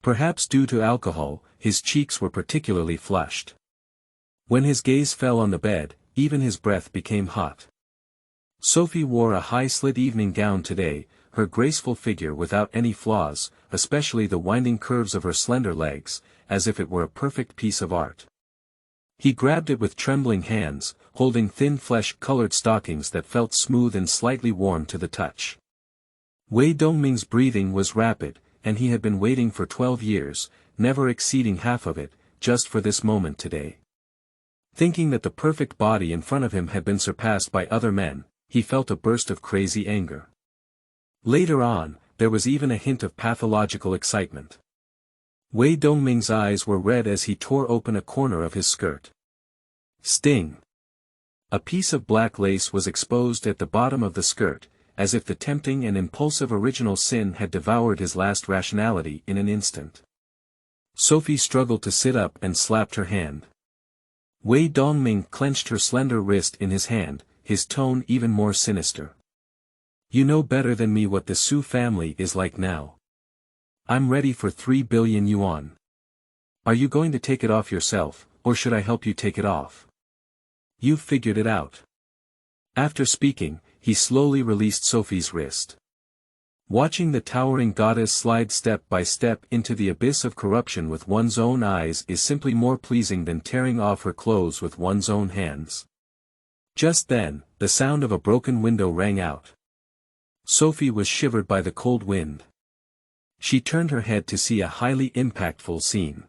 Perhaps due to alcohol, his cheeks were particularly flushed. When his gaze fell on the bed, even his breath became hot. Sophie wore a high-slit evening gown today, her graceful figure without any flaws, especially the winding curves of her slender legs, as if it were a perfect piece of art. He grabbed it with trembling hands, holding thin flesh-colored stockings that felt smooth and slightly warm to the touch. Wei Dongming's breathing was rapid, and he had been waiting for 12 years, never exceeding half of it, just for this moment today. Thinking that the perfect body in front of him had been surpassed by other men, he felt a burst of crazy anger. Later on, there was even a hint of pathological excitement. Wei Dongming's eyes were red as he tore open a corner of his skirt. Sting! A piece of black lace was exposed at the bottom of the skirt, as if the tempting and impulsive original sin had devoured his last rationality in an instant. Sophie struggled to sit up and slapped her hand. Wei Dongming clenched her slender wrist in his hand, his tone even more sinister. You know better than me what the Su family is like now. I'm ready for 3 billion yuan. Are you going to take it off yourself, or should I help you take it off? You've figured it out. After speaking, he slowly released Sophie's wrist. Watching the towering goddess slide step by step into the abyss of corruption with one's own eyes is simply more pleasing than tearing off her clothes with one's own hands. Just then, the sound of a broken window rang out. Sophie was shivered by the cold wind. She turned her head to see a highly impactful scene.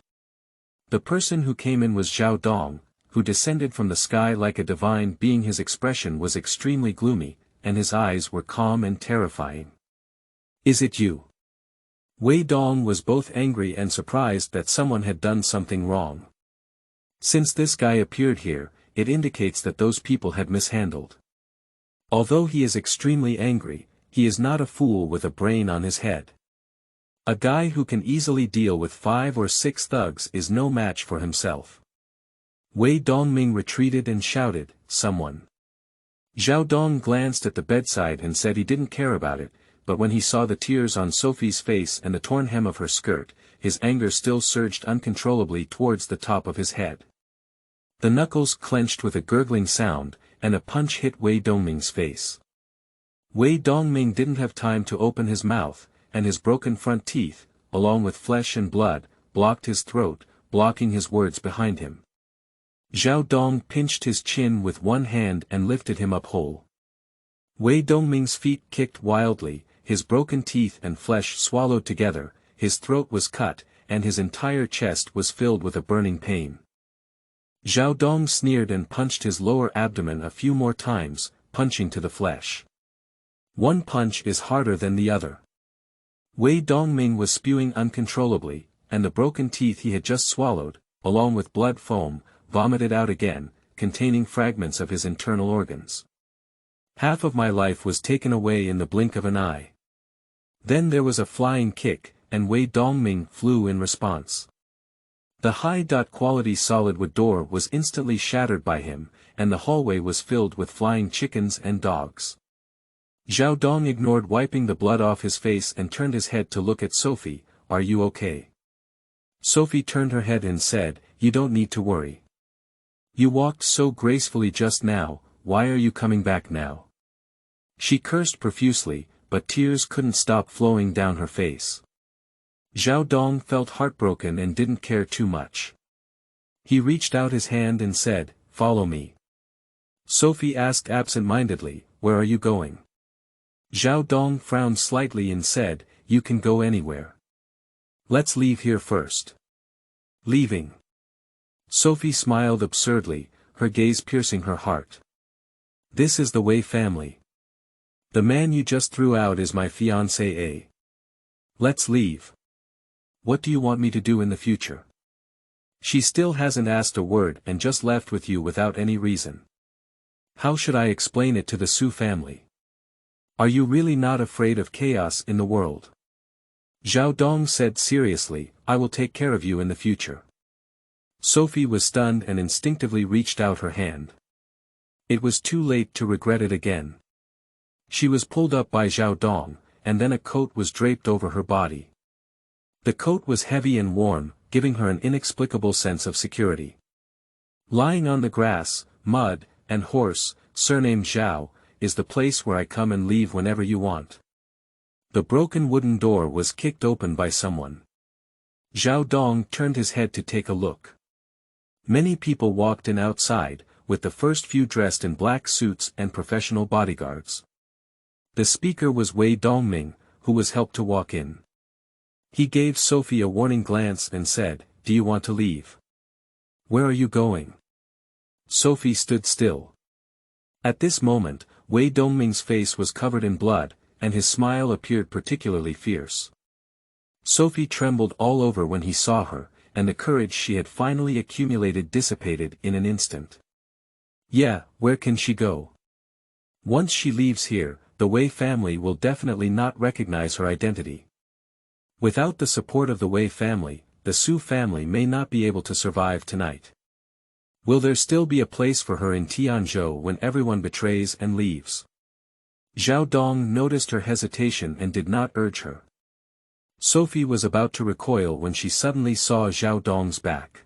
The person who came in was Zhao Dong, who descended from the sky like a divine being. His expression was extremely gloomy, and his eyes were calm and terrifying. Is it you? Wei Dong was both angry and surprised that someone had done something wrong. Since this guy appeared here, it indicates that those people had mishandled. Although he is extremely angry, he is not a fool with a brain on his head. A guy who can easily deal with 5 or 6 thugs is no match for himself. Wei Dongming retreated and shouted, "Someone!" Zhao Dong glanced at the bedside and said he didn't care about it, but when he saw the tears on Sophie's face and the torn hem of her skirt, his anger still surged uncontrollably towards the top of his head. The knuckles clenched with a gurgling sound, and a punch hit Wei Dongming's face. Wei Dongming didn't have time to open his mouth, and his broken front teeth, along with flesh and blood, blocked his throat, blocking his words behind him. Zhao Dong pinched his chin with one hand and lifted him up whole. Wei Dongming's feet kicked wildly, his broken teeth and flesh swallowed together, his throat was cut, and his entire chest was filled with a burning pain. Zhao Dong sneered and punched his lower abdomen a few more times, punching to the flesh. One punch is harder than the other. Wei Dongming was spewing uncontrollably, and the broken teeth he had just swallowed, along with blood foam, vomited out again, containing fragments of his internal organs. Half of my life was taken away in the blink of an eye. Then there was a flying kick, and Wei Dongming flew in response. The high-quality solid wood door was instantly shattered by him, and the hallway was filled with flying chickens and dogs. Zhao Dong ignored wiping the blood off his face and turned his head to look at Sophie. "Are you okay?" Sophie turned her head and said, "You don't need to worry. You walked so gracefully just now, why are you coming back now?" She cursed profusely, but tears couldn't stop flowing down her face. Zhao Dong felt heartbroken and didn't care too much. He reached out his hand and said, "Follow me." Sophie asked absent-mindedly, "Where are you going?" Zhao Dong frowned slightly and said, "You can go anywhere. Let's leave here first." "Leaving?" Sophie smiled absurdly, her gaze piercing her heart. "This is the Wei family. The man you just threw out is my fiancé, eh? Let's leave. What do you want me to do in the future? She still hasn't asked a word and just left with you without any reason. How should I explain it to the Su family? Are you really not afraid of chaos in the world?" Zhao Dong said seriously, "I will take care of you in the future." Sophie was stunned and instinctively reached out her hand. It was too late to regret it again. She was pulled up by Zhao Dong, and then a coat was draped over her body. The coat was heavy and warm, giving her an inexplicable sense of security. Lying on the grass, mud, and horse, surnamed Zhao, is the place where I come and leave whenever you want. The broken wooden door was kicked open by someone. Zhao Dong turned his head to take a look. Many people walked in outside, with the first few dressed in black suits and professional bodyguards. The speaker was Wei Dongming, who was helped to walk in. He gave Sophie a warning glance and said, "Do you want to leave? Where are you going?" Sophie stood still. At this moment, Wei Dongming's face was covered in blood, and his smile appeared particularly fierce. Sophie trembled all over when he saw her, and the courage she had finally accumulated dissipated in an instant. Yeah, where can she go? Once she leaves here, the Wei family will definitely not recognize her identity. Without the support of the Wei family, the Su family may not be able to survive tonight. Will there still be a place for her in Tianzhou when everyone betrays and leaves? Zhao Dong noticed her hesitation and did not urge her. Sophie was about to recoil when she suddenly saw Zhao Dong's back.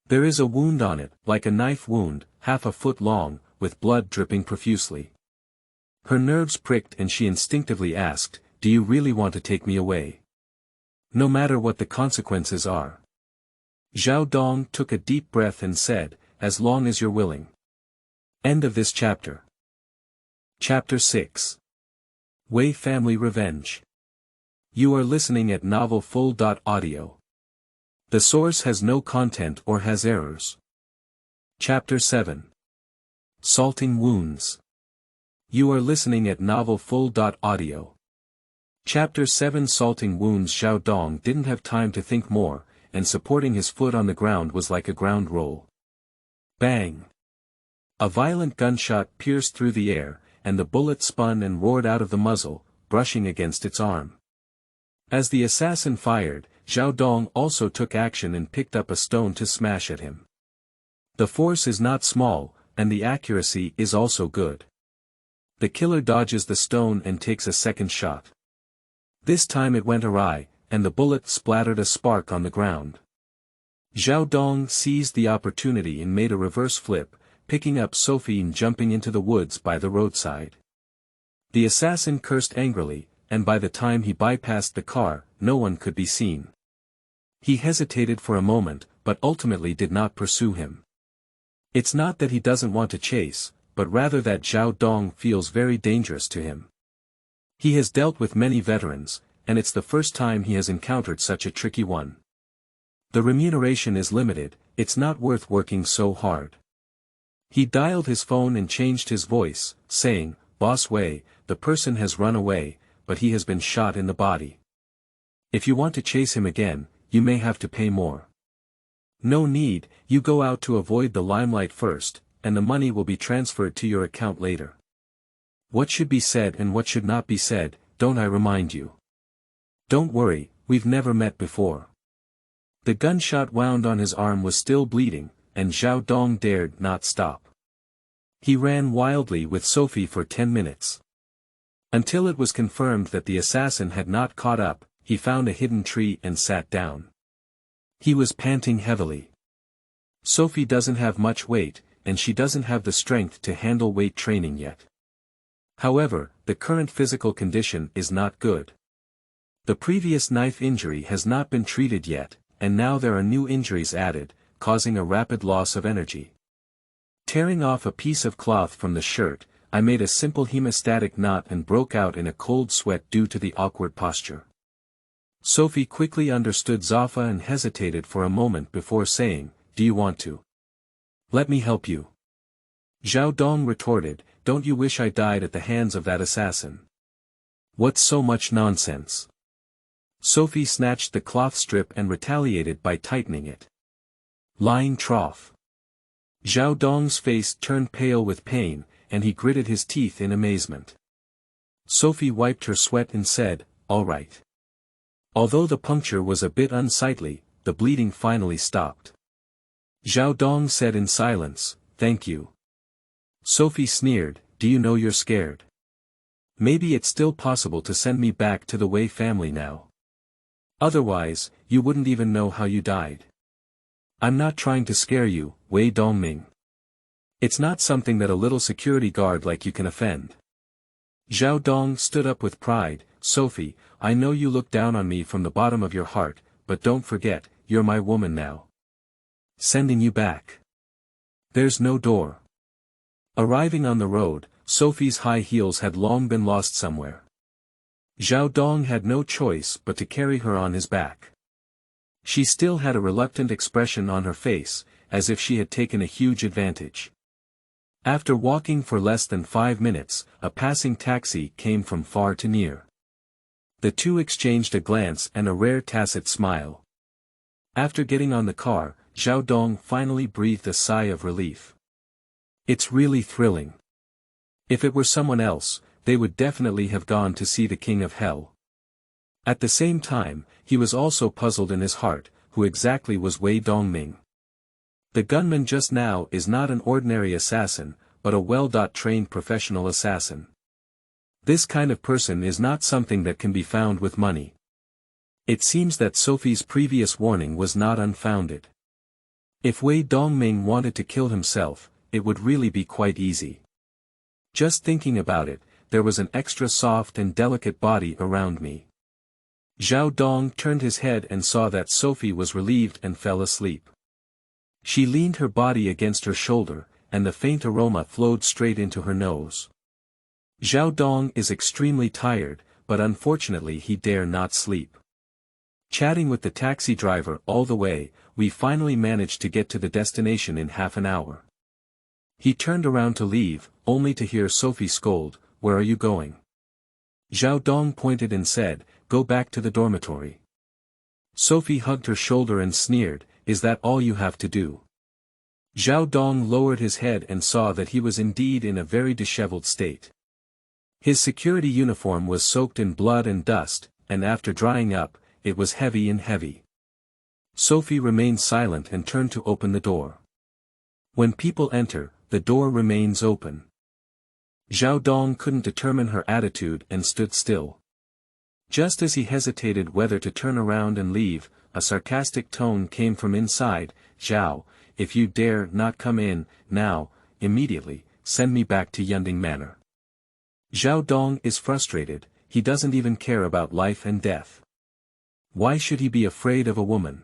There is a wound on it, like a knife wound, half a foot long, with blood dripping profusely. Her nerves pricked and she instinctively asked, "Do you really want to take me away? No matter what the consequences are." Zhao Dong took a deep breath and said, "As long as you're willing." End of this chapter. Chapter 6. Wei Family Revenge. You are listening at novelfull.audio. The source has no content or has errors. Chapter 7. Salting Wounds. You are listening at novelfull.audio. Chapter 7 Salting Wounds. Zhao Dong didn't have time to think more, and supporting his foot on the ground was like a ground roll. Bang! A violent gunshot pierced through the air, and the bullet spun and roared out of the muzzle, brushing against its arm. As the assassin fired, Zhao Dong also took action and picked up a stone to smash at him. The force is not small, and the accuracy is also good. The killer dodges the stone and takes a second shot. This time it went awry, and the bullet splattered a spark on the ground. Zhao Dong seized the opportunity and made a reverse flip, picking up Sophie and jumping into the woods by the roadside. The assassin cursed angrily, and by the time he bypassed the car, no one could be seen. He hesitated for a moment, but ultimately did not pursue him. It's not that he doesn't want to chase, but rather that Zhao Dong feels very dangerous to him. He has dealt with many veterans, and it's the first time he has encountered such a tricky one. The remuneration is limited, it's not worth working so hard. He dialed his phone and changed his voice, saying, "Boss Wei, the person has run away, but he has been shot in the body. If you want to chase him again, you may have to pay more. No need, you go out to avoid the limelight first, and the money will be transferred to your account later. What should be said and what should not be said, don't I remind you? Don't worry, we've never met before." The gunshot wound on his arm was still bleeding, and Zhao Dong dared not stop. He ran wildly with Sophie for 10 minutes. Until it was confirmed that the assassin had not caught up, he found a hidden tree and sat down. He was panting heavily. Sophie doesn't have much weight, and she doesn't have the strength to handle weight training yet. However, the current physical condition is not good. The previous knife injury has not been treated yet, and now there are new injuries added, causing a rapid loss of energy. Tearing off a piece of cloth from the shirt, I made a simple hemostatic knot and broke out in a cold sweat due to the awkward posture. Sophie quickly understood Zaffa and hesitated for a moment before saying, "Do you want to? Let me help you." Zhao Dong retorted, "Don't you wish I died at the hands of that assassin? What's so much nonsense?" Sophie snatched the cloth strip and retaliated by tightening it. Lying trough. Zhao Dong's face turned pale with pain, and he gritted his teeth in amazement. Sophie wiped her sweat and said, "All right." Although the puncture was a bit unsightly, the bleeding finally stopped. Zhao Dong said in silence, "Thank you." Sophie sneered, "Do you know you're scared? Maybe it's still possible to send me back to the Wei family now. Otherwise, you wouldn't even know how you died. I'm not trying to scare you, Wei Dongming. It's not something that a little security guard like you can offend." Zhao Dong stood up with pride, "Sophie, I know you look down on me from the bottom of your heart, but don't forget, you're my woman now. Sending you back. There's no door." Arriving on the road, Sophie's high heels had long been lost somewhere. Zhao Dong had no choice but to carry her on his back. She still had a reluctant expression on her face, as if she had taken a huge advantage. After walking for less than 5 minutes, a passing taxi came from far to near. The two exchanged a glance and a rare tacit smile. After getting on the car, Zhao Dong finally breathed a sigh of relief. It's really thrilling. If it were someone else, they would definitely have gone to see the King of Hell. At the same time, he was also puzzled in his heart, who exactly was Wei Dongming. The gunman just now is not an ordinary assassin, but a well-trained professional assassin. This kind of person is not something that can be found with money. It seems that Sophie's previous warning was not unfounded. If Wei Dongming wanted to kill himself, it would really be quite easy. Just thinking about it, there was an extra soft and delicate body around me. Zhao Dong turned his head and saw that Sophie was relieved and fell asleep. She leaned her body against her shoulder, and the faint aroma flowed straight into her nose. Zhao Dong is extremely tired, but unfortunately he dare not sleep. Chatting with the taxi driver all the way, we finally managed to get to the destination in half an hour. He turned around to leave, only to hear Sophie scold, "Where are you going?" Zhao Dong pointed and said, "Go back to the dormitory." Sophie hugged her shoulder and sneered, "Is that all you have to do?" Zhao Dong lowered his head and saw that he was indeed in a very disheveled state. His security uniform was soaked in blood and dust, and after drying up, it was heavy and heavy. Sophie remained silent and turned to open the door. When people enter, the door remains open. Zhao Dong couldn't determine her attitude and stood still. Just as he hesitated whether to turn around and leave, a sarcastic tone came from inside, "Zhao, if you dare not come in, now, immediately, send me back to Yunding Manor." Zhao Dong is frustrated, he doesn't even care about life and death. Why should he be afraid of a woman?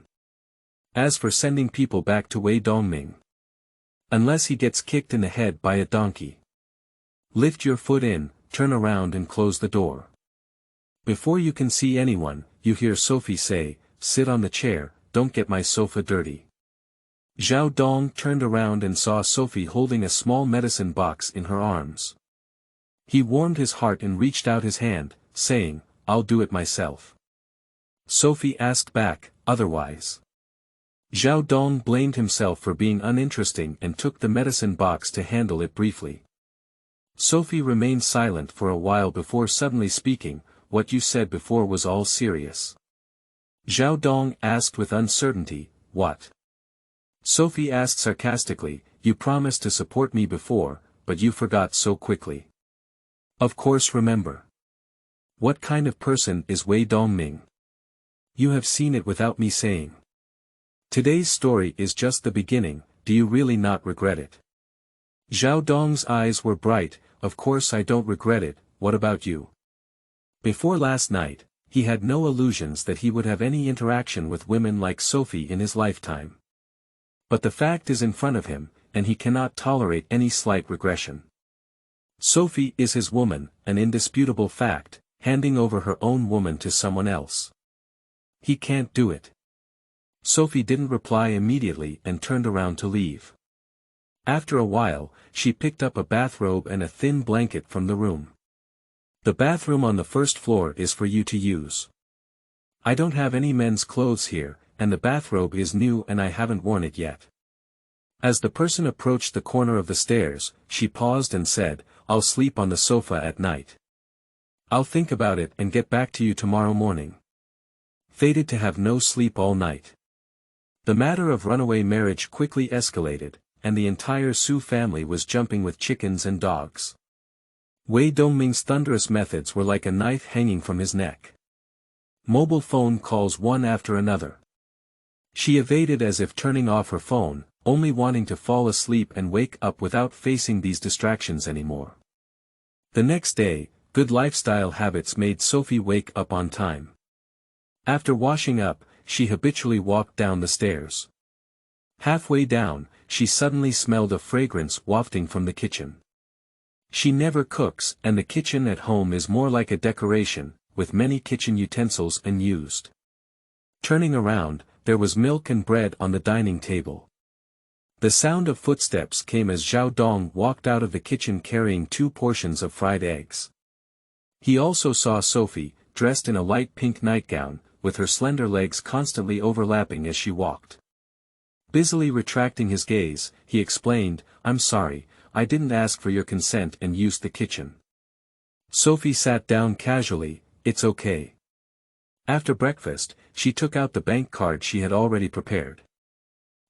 As for sending people back to Wei Dongming, unless he gets kicked in the head by a donkey. Lift your foot in, turn around and close the door. Before you can see anyone, you hear Sophie say, "Sit on the chair, don't get my sofa dirty." Zhao Dong turned around and saw Sophie holding a small medicine box in her arms. He warmed his heart and reached out his hand, saying, "I'll do it myself." Sophie asked back, "Otherwise?" Zhao Dong blamed himself for being uninteresting and took the medicine box to handle it briefly. Sophie remained silent for a while before suddenly speaking, "What you said before was all serious?" Zhao Dong asked with uncertainty, "What?" Sophie asked sarcastically, "You promised to support me before, but you forgot so quickly." "Of course remember. What kind of person is Wei Dongming? You have seen it without me saying. Today's story is just the beginning, do you really not regret it?" Zhao Dong's eyes were bright, "Of course I don't regret it, what about you?" Before last night, he had no illusions that he would have any interaction with women like Sophie in his lifetime. But the fact is in front of him, and he cannot tolerate any slight regression. Sophie is his woman, an indisputable fact, handing over her own woman to someone else. He can't do it. Sophie didn't reply immediately and turned around to leave. After a while, she picked up a bathrobe and a thin blanket from the room. "The bathroom on the first floor is for you to use. I don't have any men's clothes here, and the bathrobe is new and I haven't worn it yet." As the person approached the corner of the stairs, she paused and said, "I'll sleep on the sofa at night. I'll think about it and get back to you tomorrow morning." Fated to have no sleep all night. The matter of runaway marriage quickly escalated, and the entire Su family was jumping with chickens and dogs. Wei Dongming's thunderous methods were like a knife hanging from his neck. Mobile phone calls one after another. She evaded as if turning off her phone, only wanting to fall asleep and wake up without facing these distractions anymore. The next day, good lifestyle habits made Sophie wake up on time. After washing up, she habitually walked down the stairs. Halfway down, she suddenly smelled a fragrance wafting from the kitchen. She never cooks, and the kitchen at home is more like a decoration, with many kitchen utensils unused. Turning around, there was milk and bread on the dining table. The sound of footsteps came as Zhao Dong walked out of the kitchen carrying 2 portions of fried eggs. He also saw Sophie, dressed in a light pink nightgown, with her slender legs constantly overlapping as she walked. Busily retracting his gaze, he explained, "I'm sorry, I didn't ask for your consent and used the kitchen." Sophie sat down casually, "It's okay." After breakfast, she took out the bank card she had already prepared.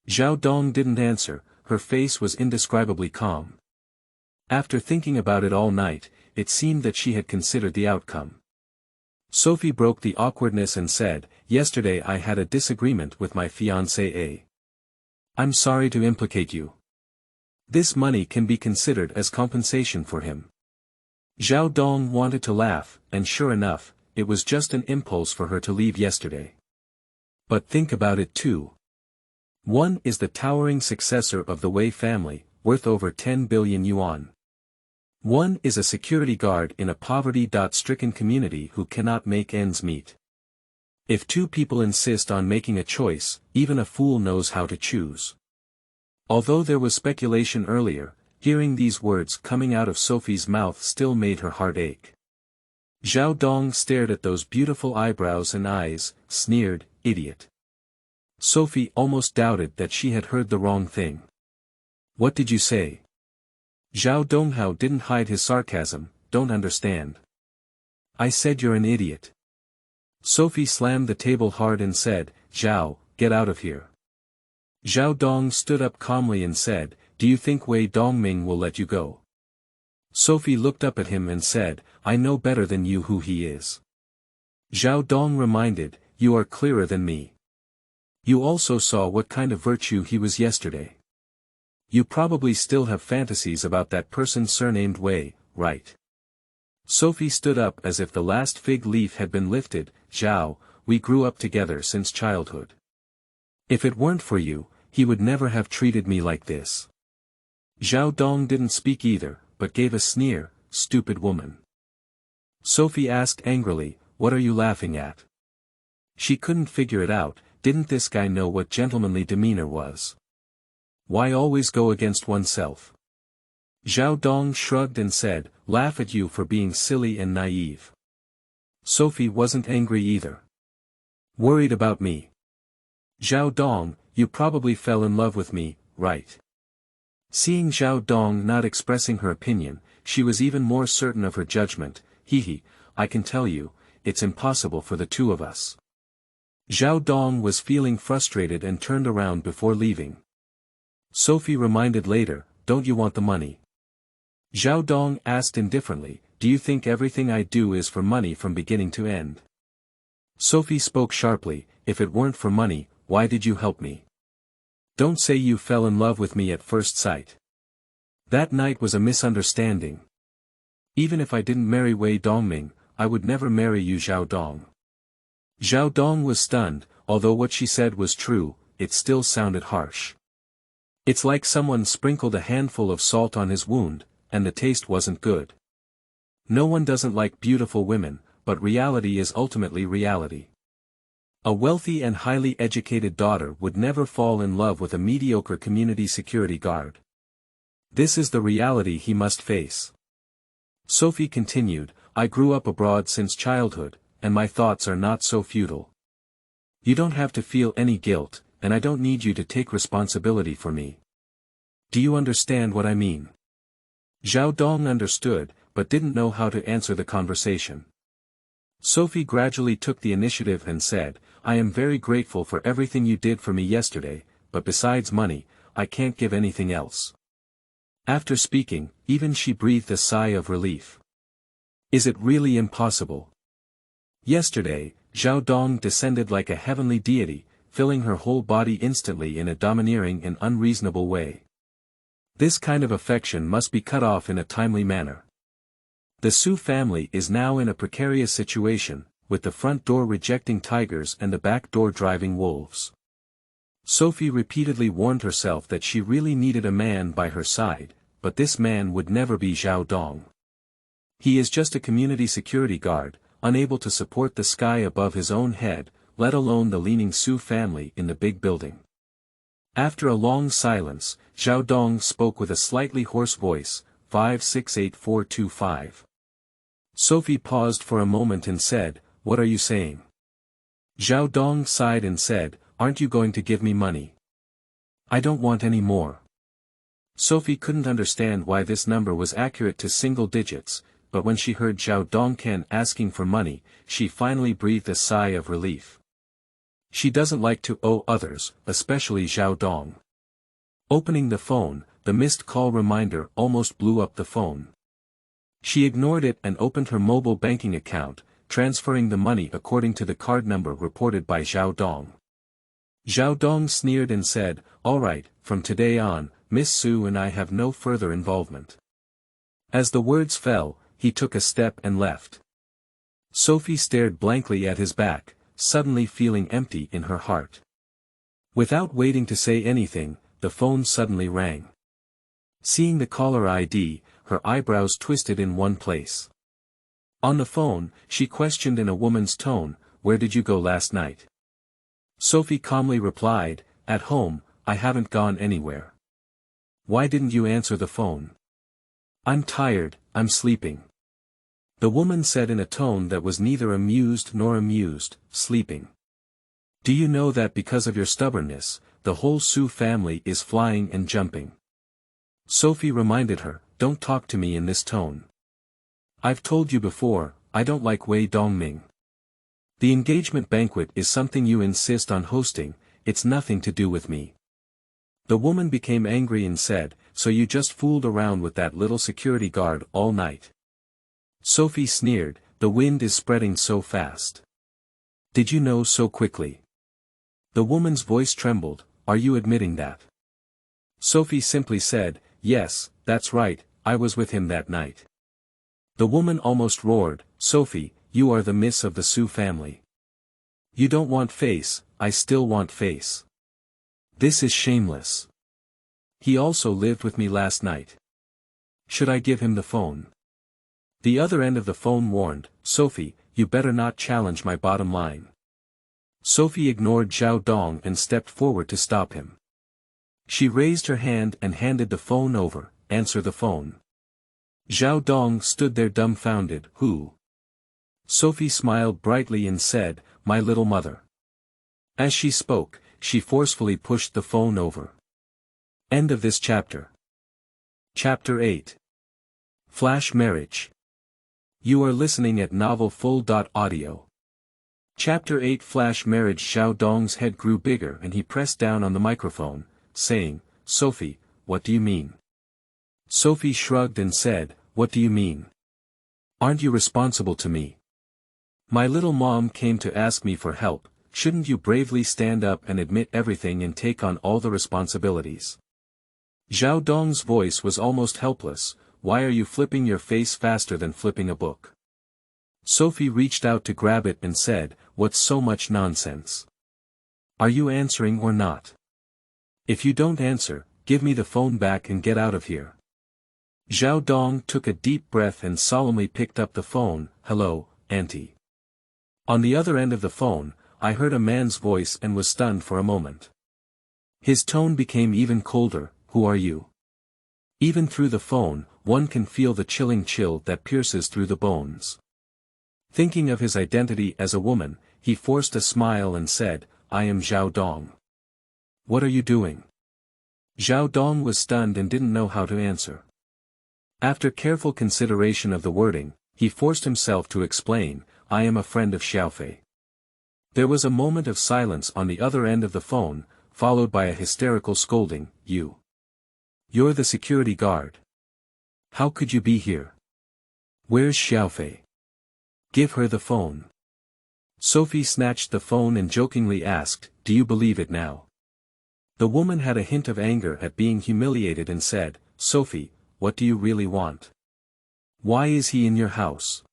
Zhao Dong didn't answer, her face was indescribably calm. After thinking about it all night, it seemed that she had considered the outcome. Sophie broke the awkwardness and said, "Yesterday I had a disagreement with my fiancé. I'm sorry to implicate you. This money can be considered as compensation for him." Zhao Dong wanted to laugh, and sure enough, it was just an impulse for her to leave yesterday. But think about it too. One is the towering successor of the Wei family, worth over 10 billion yuan. One is a security guard in a poverty-stricken community who cannot make ends meet. If 2 people insist on making a choice, even a fool knows how to choose. Although there was speculation earlier, hearing these words coming out of Sophie's mouth still made her heart ache. Zhao Dong stared at those beautiful eyebrows and eyes, sneered, "Idiot." Sophie almost doubted that she had heard the wrong thing. "What did you say?" Zhao Donghao didn't hide his sarcasm, "Don't understand." "I said you're an idiot." Sophie slammed the table hard and said, "Zhao, get out of here." Zhao Dong stood up calmly and said, "Do you think Wei Dongming will let you go?" Sophie looked up at him and said, "I know better than you who he is." Zhao Dong reminded, "You are clearer than me. You also saw what kind of virtue he was yesterday. You probably still have fantasies about that person surnamed Wei, right?" Sophie stood up as if the last fig leaf had been lifted. "Zhao, we grew up together since childhood. If it weren't for you, he would never have treated me like this." Zhao Dong didn't speak either, but gave a sneer, "Stupid woman." Sophie asked angrily, "What are you laughing at?" She couldn't figure it out. Didn't this guy know what gentlemanly demeanor was? Why always go against oneself? Zhao Dong shrugged and said, "Laugh at you for being silly and naive." Sophie wasn't angry either. "Worried about me?" "Zhao Dong, you probably fell in love with me, right?" Seeing Zhao Dong not expressing her opinion, she was even more certain of her judgment. He, "I can tell you, it's impossible for the 2 of us." Zhao Dong was feeling frustrated and turned around before leaving. Sophie reminded later, "Don't you want the money?" Zhao Dong asked indifferently, "Do you think everything I do is for money from beginning to end?" Sophie spoke sharply, "If it weren't for money, why did you help me? Don't say you fell in love with me at first sight. That night was a misunderstanding. Even if I didn't marry Wei Dongming, I would never marry you, Zhao Dong." Zhao Dong was stunned. Although what she said was true, it still sounded harsh. It's like someone sprinkled a handful of salt on his wound, and the taste wasn't good. No one doesn't like beautiful women, but reality is ultimately reality. A wealthy and highly educated daughter would never fall in love with a mediocre community security guard. This is the reality he must face. Sophie continued, "I grew up abroad since childhood, and my thoughts are not so futile. You don't have to feel any guilt, and I don't need you to take responsibility for me. Do you understand what I mean?" Zhao Dong understood, but didn't know how to answer the conversation. Sophie gradually took the initiative and said, "I am very grateful for everything you did for me yesterday, but besides money, I can't give anything else." After speaking, even she breathed a sigh of relief. Is it really impossible? Yesterday, Zhao Dong descended like a heavenly deity, filling her whole body instantly in a domineering and unreasonable way. This kind of affection must be cut off in a timely manner. The Su family is now in a precarious situation, with the front door rejecting tigers and the back door driving wolves. Sophie repeatedly warned herself that she really needed a man by her side, but this man would never be Zhao Dong. He is just a community security guard, unable to support the sky above his own head, let alone the leaning Su family in the big building. After a long silence, Zhao Dong spoke with a slightly hoarse voice, 568425. Sophie paused for a moment and said, "What are you saying?" Zhao Dong sighed and said, "Aren't you going to give me money? I don't want any more." Sophie couldn't understand why this number was accurate to single digits, but when she heard Zhao Dongcan asking for money, she finally breathed a sigh of relief. She doesn't like to owe others, especially Zhao Dong. Opening the phone, the missed call reminder almost blew up the phone. She ignored it and opened her mobile banking account, transferring the money according to the card number reported by Zhao Dong. Zhao Dong sneered and said, "All right, from today on, Miss Su and I have no further involvement." As the words fell, he took a step and left. Sophie stared blankly at his back, suddenly feeling empty in her heart. Without waiting to say anything, the phone suddenly rang. Seeing the caller ID, her eyebrows twisted in one place. On the phone, she questioned in a woman's tone, "Where did you go last night?" Sophie calmly replied, "At home, I haven't gone anywhere." "Why didn't you answer the phone?" "I'm tired, I'm sleeping." The woman said in a tone that was neither amused nor amused, "Sleeping. Do you know that because of your stubbornness, the whole Su family is flying and jumping?" Sophie reminded her, "Don't talk to me in this tone. I've told you before, I don't like Wei Dongming. The engagement banquet is something you insist on hosting, it's nothing to do with me." The woman became angry and said, "So you just fooled around with that little security guard all night?" Sophie sneered, "The wind is spreading so fast. Did you know so quickly?" The woman's voice trembled, "Are you admitting that?" Sophie simply said, "Yes, that's right, I was with him that night." The woman almost roared, "Sophie, you are the miss of the Su family. You don't want face, I still want face. This is shameless. He also lived with me last night. Should I give him the phone?" The other end of the phone warned, "Sophie, you better not challenge my bottom line." Sophie ignored Zhao Dong and stepped forward to stop him. She raised her hand and handed the phone over, "Answer the phone." Zhao Dong stood there dumbfounded, "Who?" Sophie smiled brightly and said, "My little mother." As she spoke, she forcefully pushed the phone over. End of this chapter. Chapter 8. Flash Marriage. You are listening at novelfull.audio. Chapter 8 Flash Marriage. Zhao Dong's head grew bigger and he pressed down on the microphone, saying, "Sophie, what do you mean?" Sophie shrugged and said, "What do you mean? Aren't you responsible to me? My little mom came to ask me for help, shouldn't you bravely stand up and admit everything and take on all the responsibilities?" Zhao Dong's voice was almost helpless, "Why are you flipping your face faster than flipping a book?" Sophie reached out to grab it and said, "What's so much nonsense? Are you answering or not? If you don't answer, give me the phone back and get out of here." Zhao Dong took a deep breath and solemnly picked up the phone, "Hello, Auntie." On the other end of the phone, I heard a man's voice and was stunned for a moment. His tone became even colder, "Who are you?" Even through the phone, one can feel the chilling chill that pierces through the bones. Thinking of his identity as a woman, he forced a smile and said, "I am Zhao Dong." "What are you doing?" Zhao Dong was stunned and didn't know how to answer. After careful consideration of the wording, he forced himself to explain, "I am a friend of Xiaofei." There was a moment of silence on the other end of the phone, followed by a hysterical scolding, You're the security guard. How could you be here? Where's Xiaofei? Give her the phone." Sophie snatched the phone and jokingly asked, "Do you believe it now?" The woman had a hint of anger at being humiliated and said, "Sophie, what do you really want? Why is he in your house?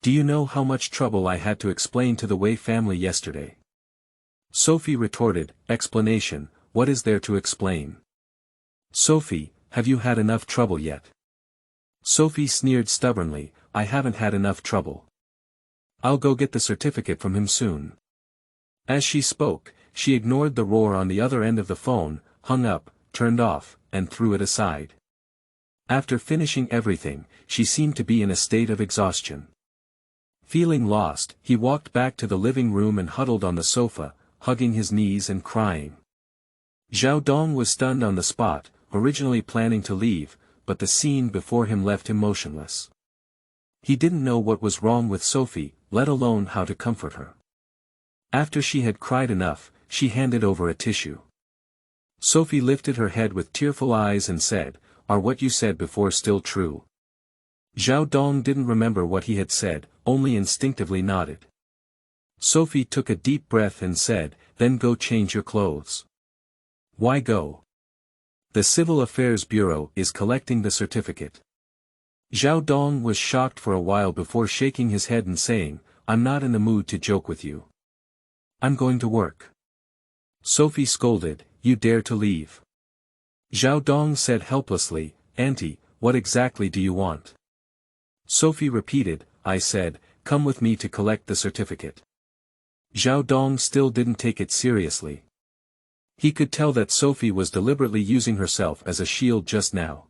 Do you know how much trouble I had to explain to the Wei family yesterday?" Sophie retorted, "Explanation, what is there to explain? Sophie, have you had enough trouble yet?" Sophie sneered stubbornly, "I haven't had enough trouble. I'll go get the certificate from him soon. As she spoke, she ignored the roar on the other end of the phone, hung up, turned off, and threw it aside. After finishing everything, she seemed to be in a state of exhaustion. Feeling lost, he walked back to the living room and huddled on the sofa, hugging his knees and crying. Zhao Dong was stunned on the spot, originally planning to leave, but the scene before him left him motionless. He didn't know what was wrong with Sophie, let alone how to comfort her. After she had cried enough, she handed over a tissue. Sophie lifted her head with tearful eyes and said, "Are what you said before still true?" Zhao Dong didn't remember what he had said, only instinctively nodded. Sophie took a deep breath and said, "Then go change your clothes." "Why go?" "The Civil Affairs Bureau is collecting the certificate." Zhao Dong was shocked for a while before shaking his head and saying, "I'm not in the mood to joke with you. I'm going to work." Sophie scolded, "You dare to leave?" Zhao Dong said helplessly, "Auntie, what exactly do you want?" Sophie repeated, "I said, come with me to collect the certificate." Zhao Dong still didn't take it seriously. He could tell that Sophie was deliberately using herself as a shield just now.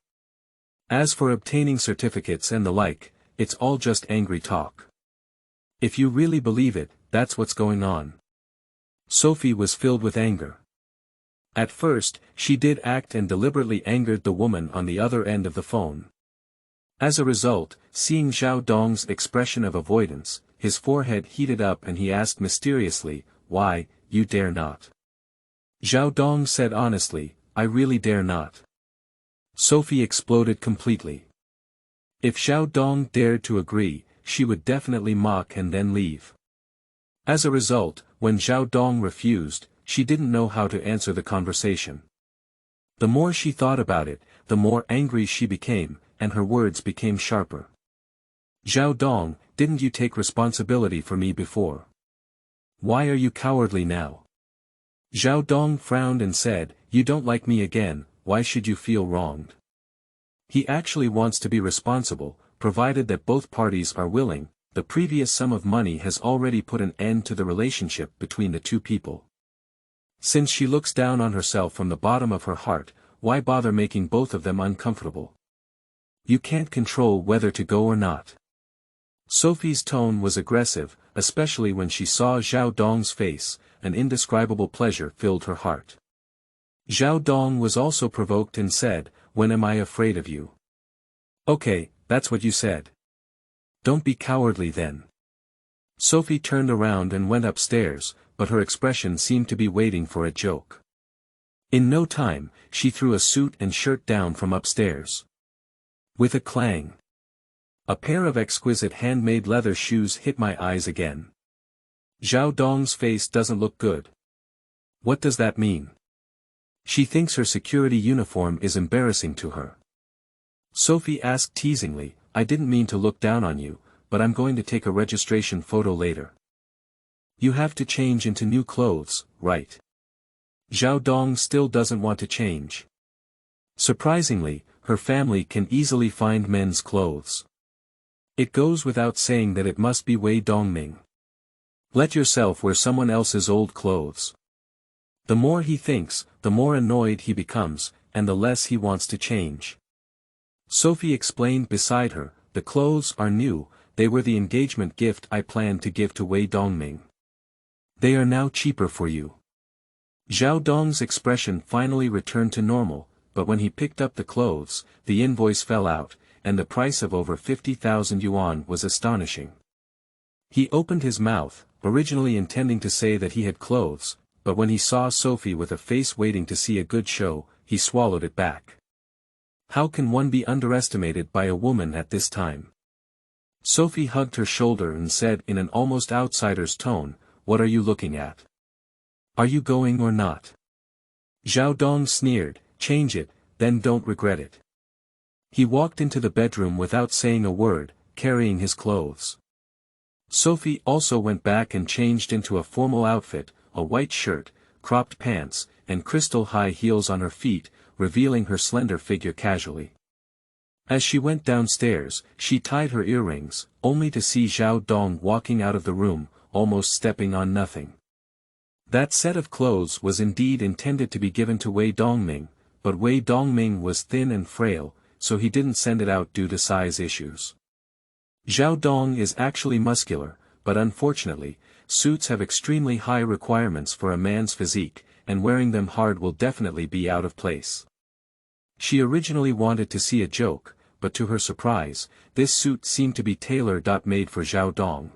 As for obtaining certificates and the like, it's all just angry talk. If you really believe it, that's what's going on. Sophie was filled with anger. At first, she did act and deliberately angered the woman on the other end of the phone. As a result, seeing Zhao Dong's expression of avoidance, his forehead heated up and he asked mysteriously, "Why, you dare not?" Zhao Dong said honestly, "I really dare not." Sophie exploded completely. If Zhao Dong dared to agree, she would definitely mock and then leave. As a result, when Zhao Dong refused, she didn't know how to answer the conversation. The more she thought about it, the more angry she became, and her words became sharper. "Zhao Dong, didn't you take responsibility for me before? Why are you cowardly now?" Zhao Dong frowned and said, "You don't like me again, why should you feel wronged? He actually wants to be responsible, provided that both parties are willing. The previous sum of money has already put an end to the relationship between the two people. Since she looks down on herself from the bottom of her heart, why bother making both of them uncomfortable? You can't control whether to go or not." Sophie's tone was aggressive, especially when she saw Zhao Dong's face. An indescribable pleasure filled her heart. Zhao Dong was also provoked and said, "When am I afraid of you?" "Okay, that's what you said. Don't be cowardly then." Sophie turned around and went upstairs, but her expression seemed to be waiting for a joke. In no time, she threw a suit and shirt down from upstairs. With a clang. A pair of exquisite handmade leather shoes hit my eyes again. Zhao Dong's face doesn't look good. What does that mean? She thinks her security uniform is embarrassing to her. Sophie asked teasingly, "I didn't mean to look down on you, but I'm going to take a registration photo later." "You have to change into new clothes, right?" Zhao Dong still doesn't want to change. Surprisingly, her family can easily find men's clothes. It goes without saying that it must be Wei Dongming. Let yourself wear someone else's old clothes. The more he thinks, the more annoyed he becomes, and the less he wants to change. Sophie explained beside her, "The clothes are new, they were the engagement gift I planned to give to Wei Dongming. They are now cheaper for you." Zhao Dong's expression finally returned to normal, but when he picked up the clothes, the invoice fell out, and the price of over 50,000 yuan was astonishing. He opened his mouth, originally intending to say that he had clothes, but when he saw Sophie with a face waiting to see a good show, he swallowed it back. How can one be underestimated by a woman at this time? Sophie hugged her shoulder and said in an almost outsider's tone, "What are you looking at? Are you going or not?" Zhao Dong sneered, "Change it, then don't regret it." He walked into the bedroom without saying a word, carrying his clothes. Sophie also went back and changed into a formal outfit, a white shirt, cropped pants, and crystal high heels on her feet, revealing her slender figure casually. As she went downstairs, she tied her earrings, only to see Zhao Dong walking out of the room, almost stepping on nothing. That set of clothes was indeed intended to be given to Wei Dongming, but Wei Dongming was thin and frail, so he didn't send it out due to size issues. Zhao Dong is actually muscular, but unfortunately, suits have extremely high requirements for a man's physique, and wearing them hard will definitely be out of place. She originally wanted to see a joke, but to her surprise, this suit seemed to be tailor-made for Zhao Dong.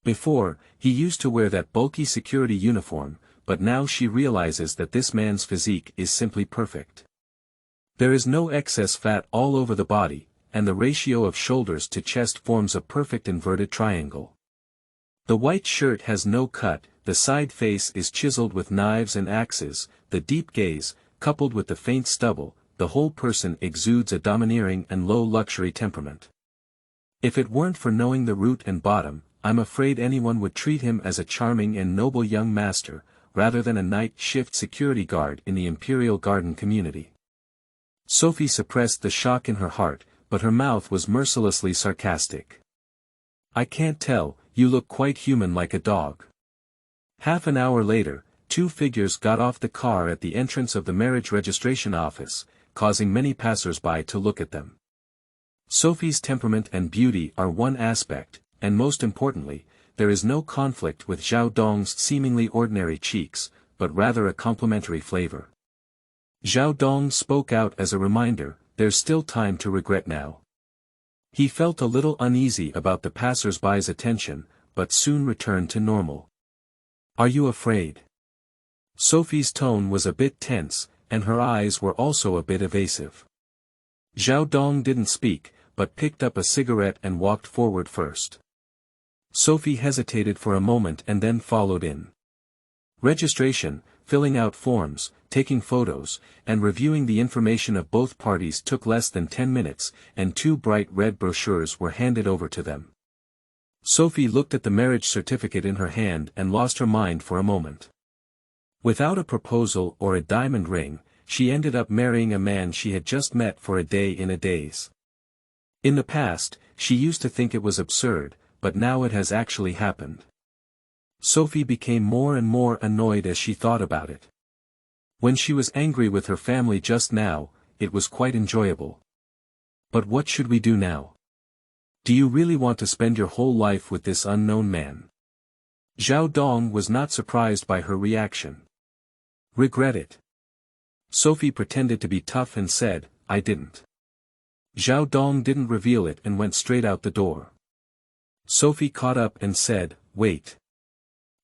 Before, he used to wear that bulky security uniform, but now she realizes that this man's physique is simply perfect. There is no excess fat all over the body, and the ratio of shoulders to chest forms a perfect inverted triangle. The white shirt has no cut, the side face is chiseled with knives and axes, the deep gaze, coupled with the faint stubble, the whole person exudes a domineering and low-luxury temperament. If it weren't for knowing the root and bottom, I'm afraid anyone would treat him as a charming and noble young master, rather than a night shift security guard in the Imperial Garden community. Sophie suppressed the shock in her heart, but her mouth was mercilessly sarcastic. I can't tell, you look quite human like a dog. Half an hour later, two figures got off the car at the entrance of the marriage registration office, causing many passers-by to look at them. Sophie's temperament and beauty are one aspect, and most importantly, there is no conflict with Zhao Dong's seemingly ordinary cheeks, but rather a complementary flavor. Zhao Dong spoke out as a reminder, there's still time to regret now. He felt a little uneasy about the passers-by's attention, but soon returned to normal. Are you afraid? Sophie's tone was a bit tense, and her eyes were also a bit evasive. Zhao Dong didn't speak, but picked up a cigarette and walked forward first. Sophie hesitated for a moment and then followed in. Registration, filling out forms, taking photos, and reviewing the information of both parties took less than 10 minutes, and two bright red brochures were handed over to them. Sophie looked at the marriage certificate in her hand and lost her mind for a moment. Without a proposal or a diamond ring, she ended up marrying a man she had just met for a day in a daze. In the past, she used to think it was absurd, but now it has actually happened. Sophie became more and more annoyed as she thought about it. When she was angry with her family just now, it was quite enjoyable. But what should we do now? Do you really want to spend your whole life with this unknown man? Zhao Dong was not surprised by her reaction. Regret it? Sophie pretended to be tough and said, I didn't. Zhao Dong didn't reveal it and went straight out the door. Sophie caught up and said, wait.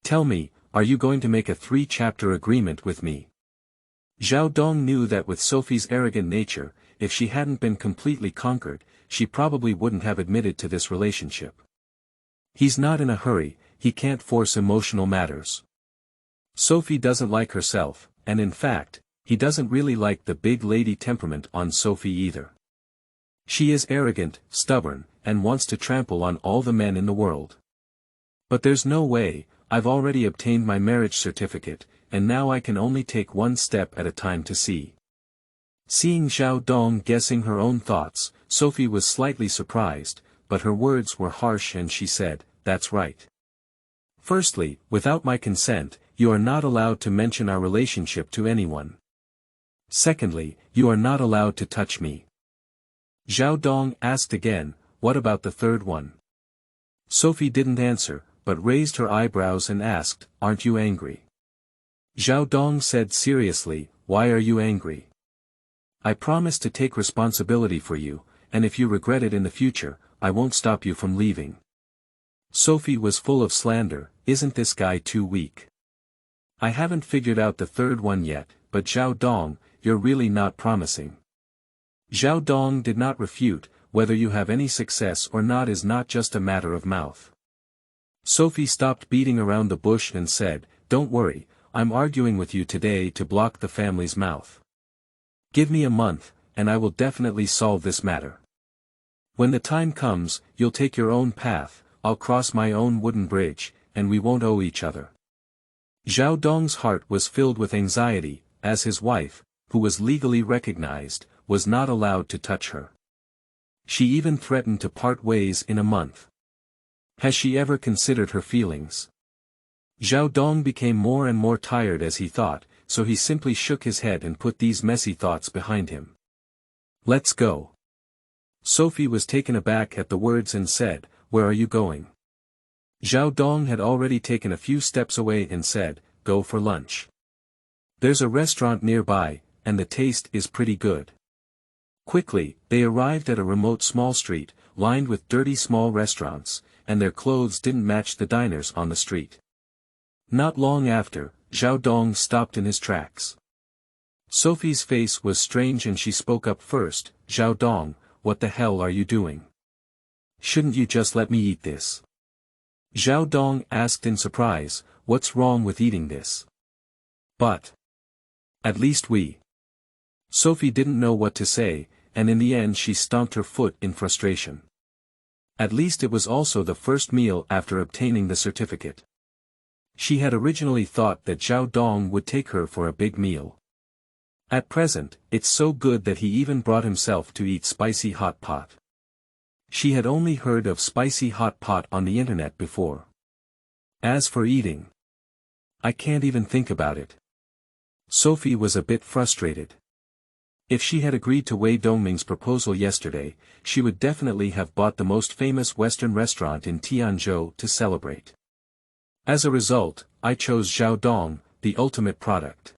Tell me, are you going to make a 3-chapter agreement with me? Zhao Dong knew that with Sophie's arrogant nature, if she hadn't been completely conquered, she probably wouldn't have admitted to this relationship. He's not in a hurry, he can't force emotional matters. Sophie doesn't like herself, and in fact, he doesn't really like the big lady temperament on Sophie either. She is arrogant, stubborn, and wants to trample on all the men in the world. But there's no way, I've already obtained my marriage certificate, and now I can only take one step at a time to see. Seeing Zhao Dong guessing her own thoughts, Sophie was slightly surprised, but her words were harsh and she said, that's right. Firstly, without my consent, you are not allowed to mention our relationship to anyone. Secondly, you are not allowed to touch me. Zhao Dong asked again, what about the third one? Sophie didn't answer, but raised her eyebrows and asked, aren't you angry? Zhao Dong said seriously, why are you angry? I promise to take responsibility for you, and if you regret it in the future, I won't stop you from leaving. Sophie was full of slander, isn't this guy too weak? I haven't figured out the third one yet, but Zhao Dong, you're really not promising. Zhao Dong did not refute, whether you have any success or not is not just a matter of mouth. Sophie stopped beating around the bush and said, don't worry, I'm arguing with you today to block the family's mouth. Give me a month, and I will definitely solve this matter. When the time comes, you'll take your own path, I'll cross my own wooden bridge, and we won't owe each other. Zhao Dong's heart was filled with anxiety, as his wife, who was legally recognized, was not allowed to touch her. She even threatened to part ways in a month. Has she ever considered her feelings? Zhao Dong became more and more tired as he thought, so he simply shook his head and put these messy thoughts behind him. Let's go. Sophie was taken aback at the words and said, "Where are you going?" Zhao Dong had already taken a few steps away and said, "Go for lunch. There's a restaurant nearby, and the taste is pretty good." Quickly, they arrived at a remote small street, lined with dirty small restaurants, and their clothes didn't match the diners on the street. Not long after, Zhao Dong stopped in his tracks. Sophie's face was strange and she spoke up first, "Zhao Dong, what the hell are you doing? Shouldn't you just let me eat this?" Zhao Dong asked in surprise, "What's wrong with eating this?" "But at least we..." Sophie didn't know what to say, and in the end she stomped her foot in frustration. At least it was also the first meal after obtaining the certificate. She had originally thought that Zhao Dong would take her for a big meal. At present, it's so good that he even brought himself to eat spicy hot pot. She had only heard of spicy hot pot on the internet before. As for eating, I can't even think about it. Sophie was a bit frustrated. If she had agreed to Wei Dongming's proposal yesterday, she would definitely have bought the most famous Western restaurant in Tianzhou to celebrate. As a result, I chose Zhao Dong, the ultimate product.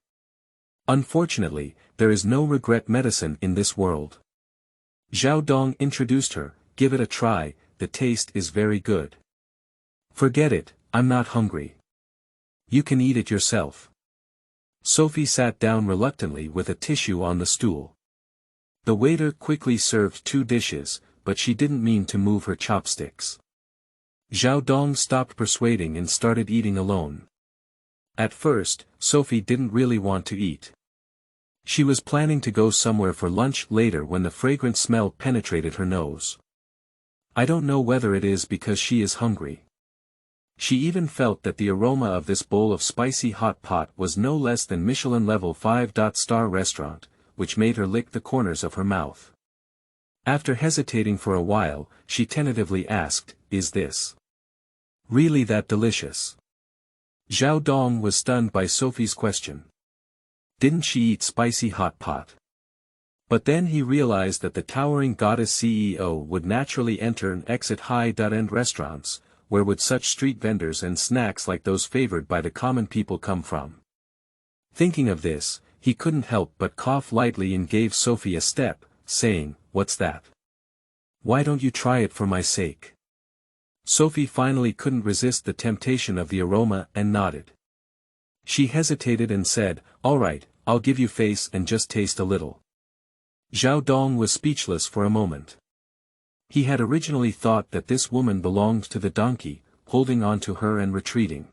Unfortunately, there is no regret medicine in this world. Zhao Dong introduced her, "Give it a try, the taste is very good." "Forget it, I'm not hungry. You can eat it yourself." Sophie sat down reluctantly with a tissue on the stool. The waiter quickly served 2 dishes, but she didn't mean to move her chopsticks. Zhao Dong stopped persuading and started eating alone. At first, Sophie didn't really want to eat. She was planning to go somewhere for lunch later when the fragrant smell penetrated her nose. I don't know whether it is because she is hungry. She even felt that the aroma of this bowl of spicy hot pot was no less than Michelin level 5-star restaurant, which made her lick the corners of her mouth. After hesitating for a while, she tentatively asked, "Is this really that delicious?" Zhao Dong was stunned by Sophie's question. Didn't she eat spicy hot pot? But then he realized that the towering goddess CEO would naturally enter and exit high-end restaurants, where would such street vendors and snacks like those favored by the common people come from? Thinking of this, he couldn't help but cough lightly and gave Sophie a step, saying, "What's that? Why don't you try it for my sake?" Sophie finally couldn't resist the temptation of the aroma and nodded. She hesitated and said, "All right, I'll give you face and just taste a little." Zhao Dong was speechless for a moment. He had originally thought that this woman belonged to the donkey, holding on to her and retreating.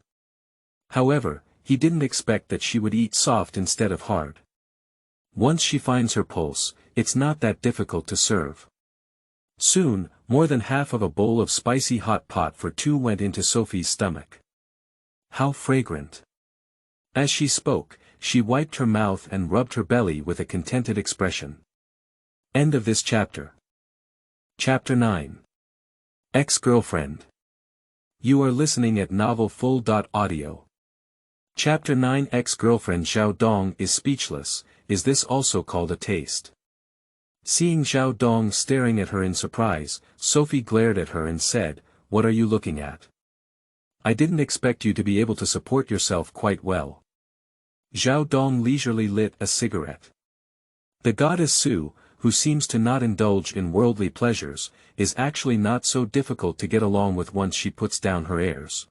However, he didn't expect that she would eat soft instead of hard. Once she finds her pulse, it's not that difficult to serve. Soon, more than half of a bowl of spicy hot pot for 2 went into Sophie's stomach. How fragrant! As she spoke, she wiped her mouth and rubbed her belly with a contented expression. End of this chapter. Chapter 9. Ex-Girlfriend. You are listening at novelfull.audio. Chapter 9. Ex-Girlfriend. Zhao Dong is speechless. Is this also called a taste? Seeing Zhao Dong staring at her in surprise, Sophie glared at her and said, "What are you looking at? I didn't expect you to be able to support yourself quite well." Zhao Dong leisurely lit a cigarette. The goddess Su, who seems to not indulge in worldly pleasures, is actually not so difficult to get along with once she puts down her airs.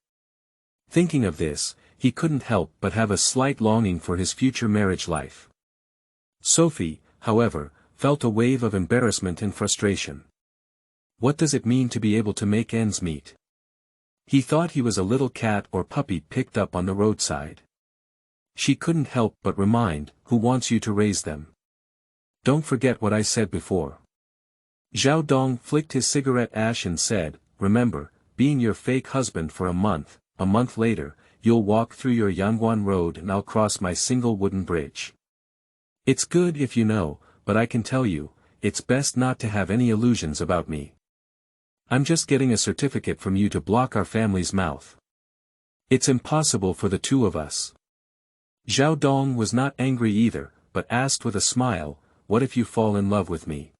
Thinking of this, he couldn't help but have a slight longing for his future marriage life. Sophie, however, felt a wave of embarrassment and frustration. What does it mean to be able to make ends meet? He thought he was a little cat or puppy picked up on the roadside. She couldn't help but remind, "Who wants you to raise them? Don't forget what I said before." Zhao Dong flicked his cigarette ash and said, "Remember, being your fake husband for a month later, you'll walk through your Yanguan road and I'll cross my single wooden bridge. It's good if you know, but I can tell you, it's best not to have any illusions about me. I'm just getting a certificate from you to block our family's mouth. It's impossible for the two of us. Zhao Dong was not angry either, but asked with a smile, what if you fall in love with me?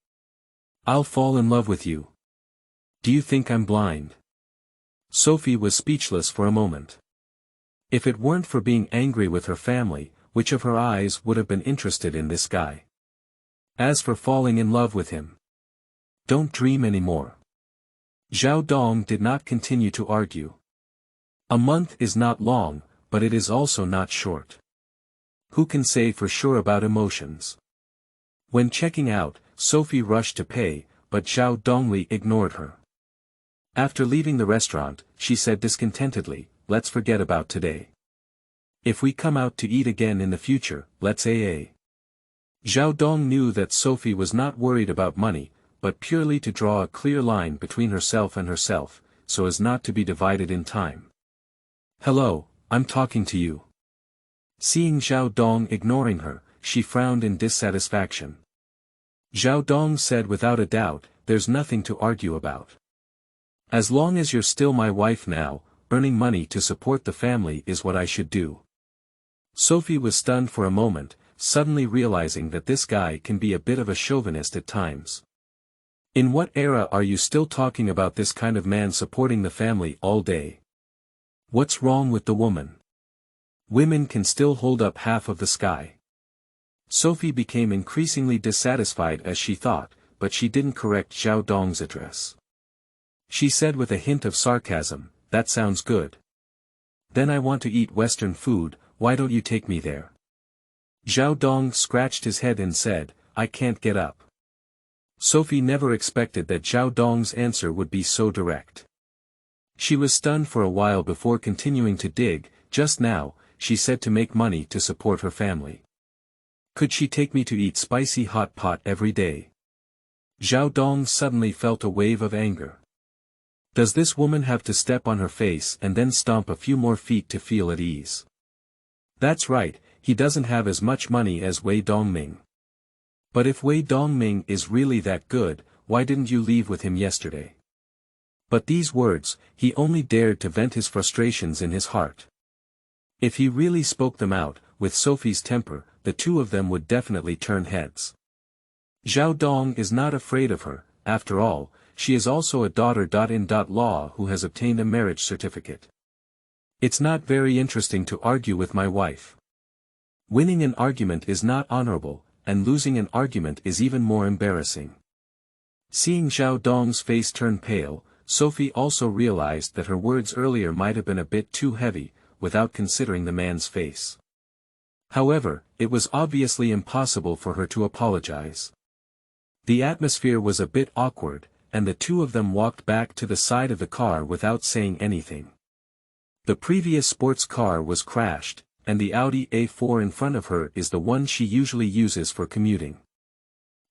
I'll fall in love with you. Do you think I'm blind? Sophie was speechless for a moment. If it weren't for being angry with her family, which of her eyes would have been interested in this guy? As for falling in love with him, don't dream anymore. Zhao Dong did not continue to argue. A month is not long, but it is also not short. Who can say for sure about emotions? When checking out, Sophie rushed to pay, but Zhao Dongli ignored her. After leaving the restaurant, she said discontentedly, let's forget about today. If we come out to eat again in the future, let's AA. Zhao Dong knew that Sophie was not worried about money, but purely to draw a clear line between herself and herself, so as not to be divided in time. Hello, I'm talking to you. Seeing Zhao Dong ignoring her, she frowned in dissatisfaction. Zhao Dong said without a doubt, there's nothing to argue about. As long as you're still my wife now, earning money to support the family is what I should do. Sophie was stunned for a moment, suddenly realizing that this guy can be a bit of a chauvinist at times. In what era are you still talking about this kind of man supporting the family all day? What's wrong with the woman? Women can still hold up half of the sky. Sophie became increasingly dissatisfied as she thought, but she didn't correct Zhao Dong's address. She said with a hint of sarcasm, that sounds good. Then I want to eat Western food, why don't you take me there? Zhao Dong scratched his head and said, I can't get up. Sophie never expected that Zhao Dong's answer would be so direct. She was stunned for a while before continuing to dig. Just now, she said to make money to support her family. Could she take me to eat spicy hot pot every day? Zhao Dong suddenly felt a wave of anger. Does this woman have to step on her face and then stomp a few more feet to feel at ease? That's right, he doesn't have as much money as Wei Dongming. But if Wei Dongming is really that good, why didn't you leave with him yesterday? But these words, he only dared to vent his frustrations in his heart. If he really spoke them out, with Sophie's temper, the two of them would definitely turn heads. Zhao Dong is not afraid of her, after all, she is also a daughter-in-law who has obtained a marriage certificate. It's not very interesting to argue with my wife. Winning an argument is not honorable, and losing an argument is even more embarrassing. Seeing Zhao Dong's face turn pale, Sophie also realized that her words earlier might have been a bit too heavy, without considering the man's face. However, it was obviously impossible for her to apologize. The atmosphere was a bit awkward, and the two of them walked back to the side of the car without saying anything. The previous sports car was crashed, and the Audi A4 in front of her is the one she usually uses for commuting.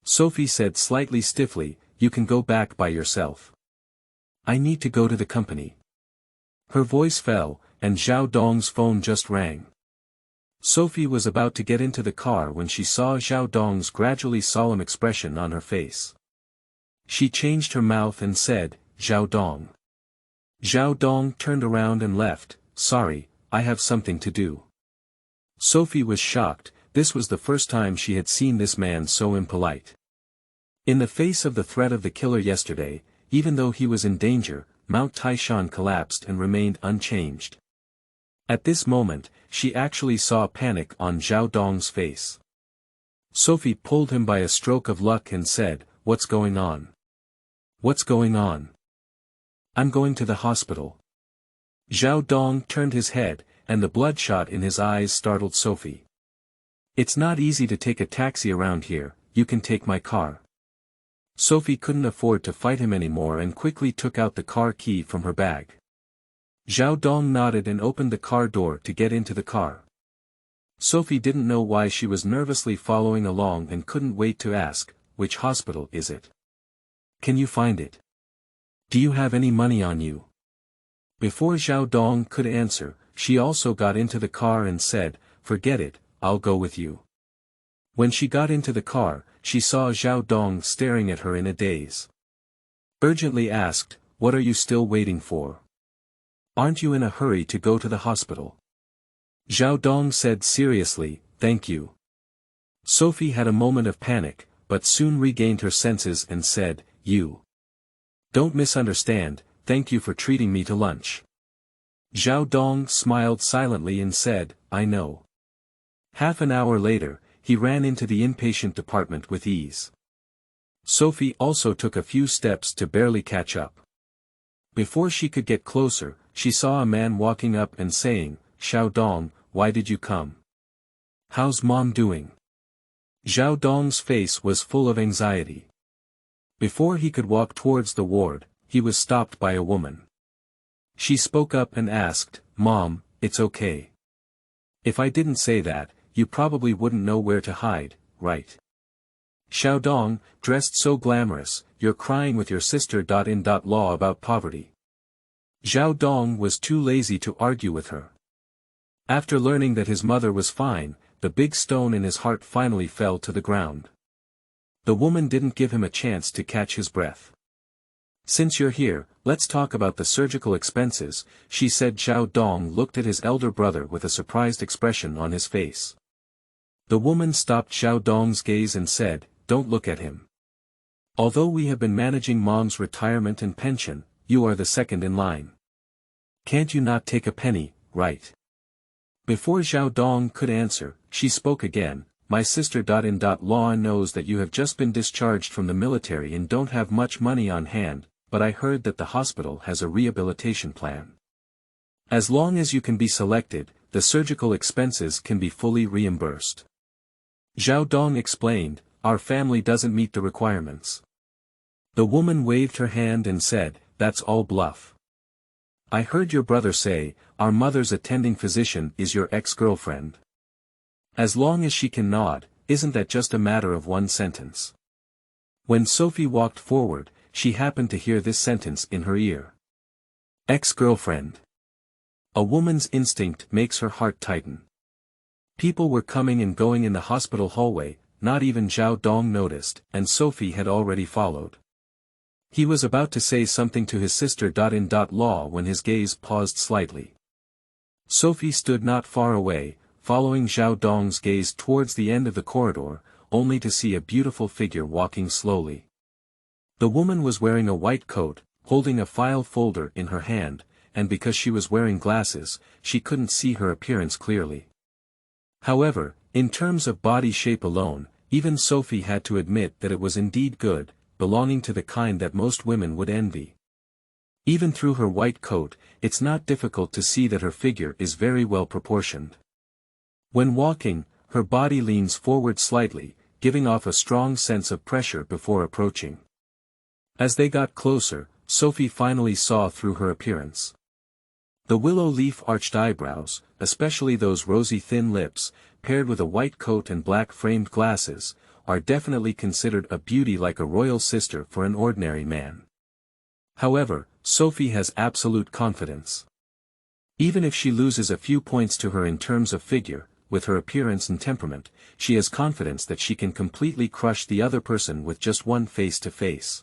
Sophie said slightly stiffly, you can go back by yourself. I need to go to the company. Her voice fell, and Zhao Dong's phone just rang. Sophie was about to get into the car when she saw Zhao Dong's gradually solemn expression on her face. She changed her mouth and said, Zhao Dong. Zhao Dong turned around and left, sorry, I have something to do. Sophie was shocked, this was the first time she had seen this man so impolite. In the face of the threat of the killer yesterday, even though he was in danger, Mount Taishan collapsed and remained unchanged. At this moment, she actually saw panic on Zhao Dong's face. Sophie pulled him by a stroke of luck and said, what's going on? What's going on? I'm going to the hospital. Zhao Dong turned his head, and the bloodshot in his eyes startled Sophie. It's not easy to take a taxi around here, you can take my car. Sophie couldn't afford to fight him anymore and quickly took out the car key from her bag. Zhao Dong nodded and opened the car door to get into the car. Sophie didn't know why she was nervously following along and couldn't wait to ask, which hospital is it? Can you find it? Do you have any money on you? Before Zhao Dong could answer, she also got into the car and said, forget it, I'll go with you. When she got into the car, she saw Zhao Dong staring at her in a daze. Urgently asked, "What are you still waiting for? Aren't you in a hurry to go to the hospital?" Zhao Dong said seriously, "Thank you." Sophie had a moment of panic, but soon regained her senses and said, "You don't misunderstand, thank you for treating me to lunch." Zhao Dong smiled silently and said, "I know." Half an hour later, he ran into the inpatient department with ease. Sophie also took a few steps to barely catch up. Before she could get closer, she saw a man walking up and saying, "Zhao Dong, why did you come? How's mom doing?" Zhao Dong's face was full of anxiety. Before he could walk towards the ward, he was stopped by a woman. She spoke up and asked, "Mom, it's okay. If I didn't say that, you probably wouldn't know where to hide, right? Zhao Dong, dressed so glamorous, you're crying with your sister. Law about poverty." Zhao Dong was too lazy to argue with her. After learning that his mother was fine, the big stone in his heart finally fell to the ground. The woman didn't give him a chance to catch his breath. "Since you're here, let's talk about the surgical expenses," she said. Zhao Dong looked at his elder brother with a surprised expression on his face. The woman stopped Zhao Dong's gaze and said, "Don't look at him. Although we have been managing mom's retirement and pension, you are the second in line. Can't you not take a penny, right?" Before Zhao Dong could answer, she spoke again, "My sister. Law knows that you have just been discharged from the military and don't have much money on hand, but I heard that the hospital has a rehabilitation plan. As long as you can be selected, the surgical expenses can be fully reimbursed." Zhao Dong explained, "Our family doesn't meet the requirements." The woman waved her hand and said, "That's all bluff. I heard your brother say, our mother's attending physician is your ex-girlfriend. As long as she can nod, isn't that just a matter of one sentence?" When Sophie walked forward, she happened to hear this sentence in her ear. Ex-girlfriend. A woman's instinct makes her heart tighten. People were coming and going in the hospital hallway, not even Zhao Dong noticed, and Sophie had already followed. He was about to say something to his sister. Law when his gaze paused slightly. Sophie stood not far away, following Zhao Dong's gaze towards the end of the corridor, only to see a beautiful figure walking slowly. The woman was wearing a white coat, holding a file folder in her hand, and because she was wearing glasses, she couldn't see her appearance clearly. However, in terms of body shape alone, even Sophie had to admit that it was indeed good, belonging to the kind that most women would envy. Even through her white coat, it's not difficult to see that her figure is very well proportioned. When walking, her body leans forward slightly, giving off a strong sense of pressure before approaching. As they got closer, Sophie finally saw through her appearance. The willow leaf arched eyebrows, especially those rosy thin lips, paired with a white coat and black framed glasses, are definitely considered a beauty like a royal sister for an ordinary man. However, Sophie has absolute confidence. Even if she loses a few points to her in terms of figure, with her appearance and temperament, she has confidence that she can completely crush the other person with just one face-to-face.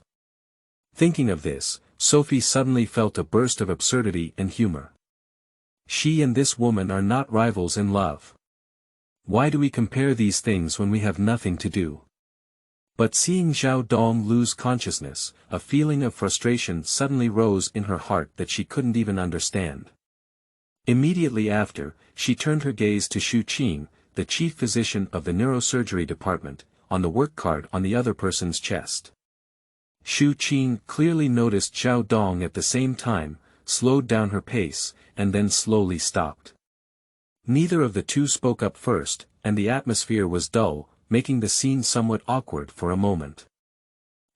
Thinking of this, Sophie suddenly felt a burst of absurdity and humor. She and this woman are not rivals in love. Why do we compare these things when we have nothing to do? But seeing Zhao Dong lose consciousness, a feeling of frustration suddenly rose in her heart that she couldn't even understand. Immediately after, she turned her gaze to Xu Qing, the chief physician of the neurosurgery department, on the work card on the other person's chest. Xu Qing clearly noticed Zhao Dong at the same time, slowed down her pace, and then slowly stopped. Neither of the two spoke up first, and the atmosphere was dull, making the scene somewhat awkward for a moment.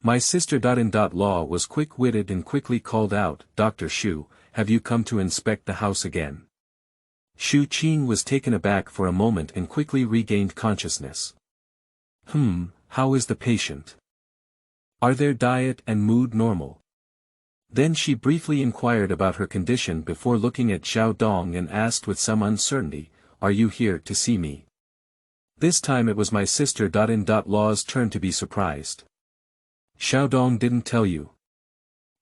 My sister. Law was quick-witted and quickly called out, "Dr. Xu, have you come to inspect the house again?" Xu Qing was taken aback for a moment and quickly regained consciousness. How is the patient? Are their diet and mood normal?" Then she briefly inquired about her condition before looking at Zhao Dong and asked with some uncertainty, "Are you here to see me?" This time it was my sister-in-law's turn to be surprised. Zhao Dong didn't tell you.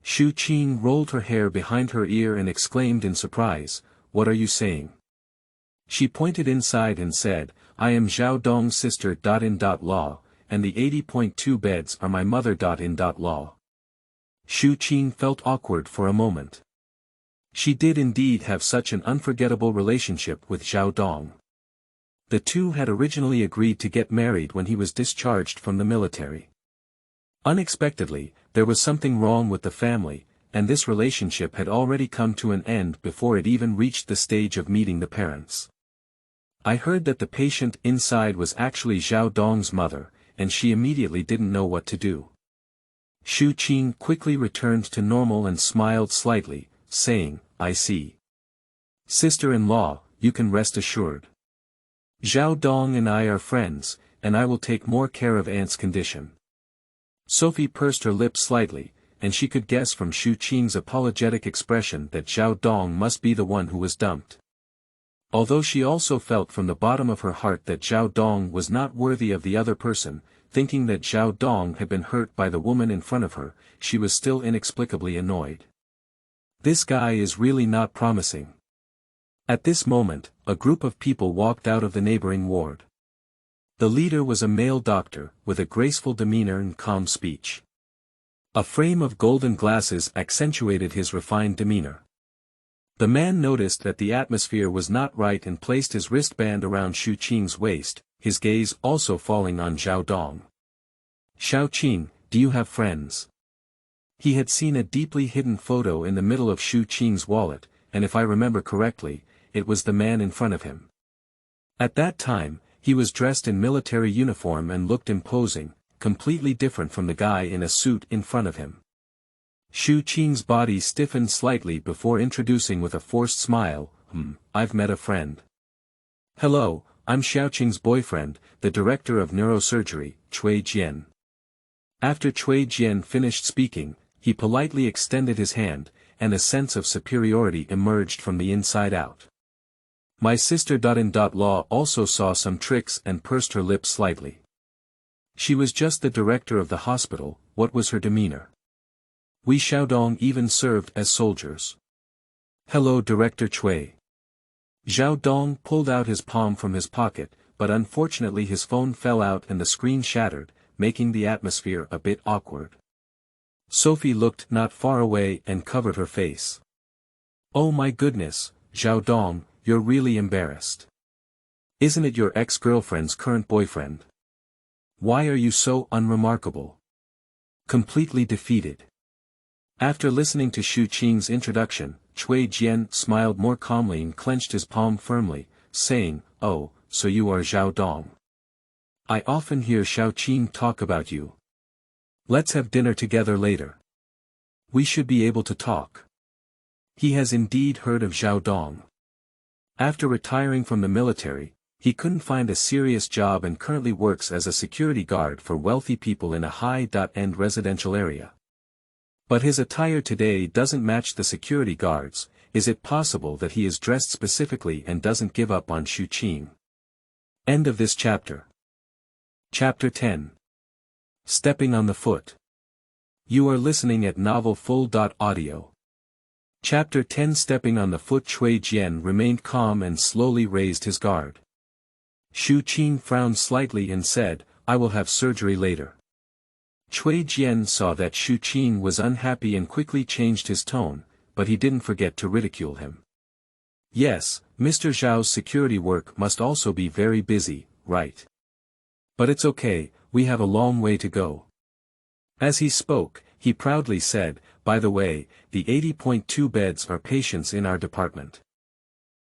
Shu Qing rolled her hair behind her ear and exclaimed in surprise, "What are you saying?" She pointed inside and said, "I am Zhao Dong's sister-in-law, and the 80.2 beds are my mother-in-law." Shu Qing felt awkward for a moment. She did indeed have such an unforgettable relationship with Zhao Dong. The two had originally agreed to get married when he was discharged from the military. Unexpectedly, there was something wrong with the family, and this relationship had already come to an end before it even reached the stage of meeting the parents. I heard that the patient inside was actually Zhao Dong's mother, and she immediately didn't know what to do. Shu Qing quickly returned to normal and smiled slightly, saying, "I see. Sister-in-law, you can rest assured. Zhao Dong and I are friends, and I will take more care of Aunt's condition." Sophie pursed her lips slightly, and she could guess from Shu Qing's apologetic expression that Zhao Dong must be the one who was dumped. Although she also felt from the bottom of her heart that Zhao Dong was not worthy of the other person, thinking that Zhao Dong had been hurt by the woman in front of her, she was still inexplicably annoyed. This guy is really not promising. At this moment, a group of people walked out of the neighboring ward. The leader was a male doctor, with a graceful demeanor and calm speech. A frame of golden glasses accentuated his refined demeanor. The man noticed that the atmosphere was not right and placed his wristband around Shu Qing's waist, his gaze also falling on Zhao Dong. "Xiao Qing, do you have friends?" He had seen a deeply hidden photo in the middle of Shu Qing's wallet, and if I remember correctly, it was the man in front of him. At that time, he was dressed in military uniform and looked imposing, completely different from the guy in a suit in front of him. Shu Qing's body stiffened slightly before introducing with a forced smile, "I've met a friend. Hello, I'm Xiao Qing's boyfriend, the director of neurosurgery, Cui Jian." After Cui Jian finished speaking, he politely extended his hand, and a sense of superiority emerged from the inside out. My sister-in-law also saw some tricks and pursed her lips slightly. She was just the director of the hospital. What was her demeanor? We Zhao Dong even served as soldiers. "Hello, Director Cui." Zhao Dong pulled out his palm from his pocket, but unfortunately his phone fell out and the screen shattered, making the atmosphere a bit awkward. Sophie looked not far away and covered her face. "Oh my goodness, Zhao Dong, you're really embarrassed. Isn't it your ex-girlfriend's current boyfriend? Why are you so unremarkable?" Completely defeated. After listening to Shu Qing's introduction, Cui Jian smiled more calmly and clenched his palm firmly, saying, "Oh, so you are Zhao Dong. I often hear Xiao Qing talk about you. Let's have dinner together later. We should be able to talk." He has indeed heard of Zhao Dong. After retiring from the military, he couldn't find a serious job and currently works as a security guard for wealthy people in a high-end residential area. But his attire today doesn't match the security guards. Is it possible that he is dressed specifically and doesn't give up on Shu Qing? End of this chapter. Chapter 10. Stepping on the Foot. You are listening at novelfull.audio. Chapter 10. Stepping on the foot. Cui Jian remained calm and slowly raised his guard. Shu Qing frowned slightly and said, "I will have surgery later." Cui Jian saw that Shu Qing was unhappy and quickly changed his tone, but he didn't forget to ridicule him. "Yes, Mr. Zhao's security work must also be very busy, right? But it's okay, we have a long way to go." As he spoke, he proudly said, "By the way, the 80.2 beds are patients in our department.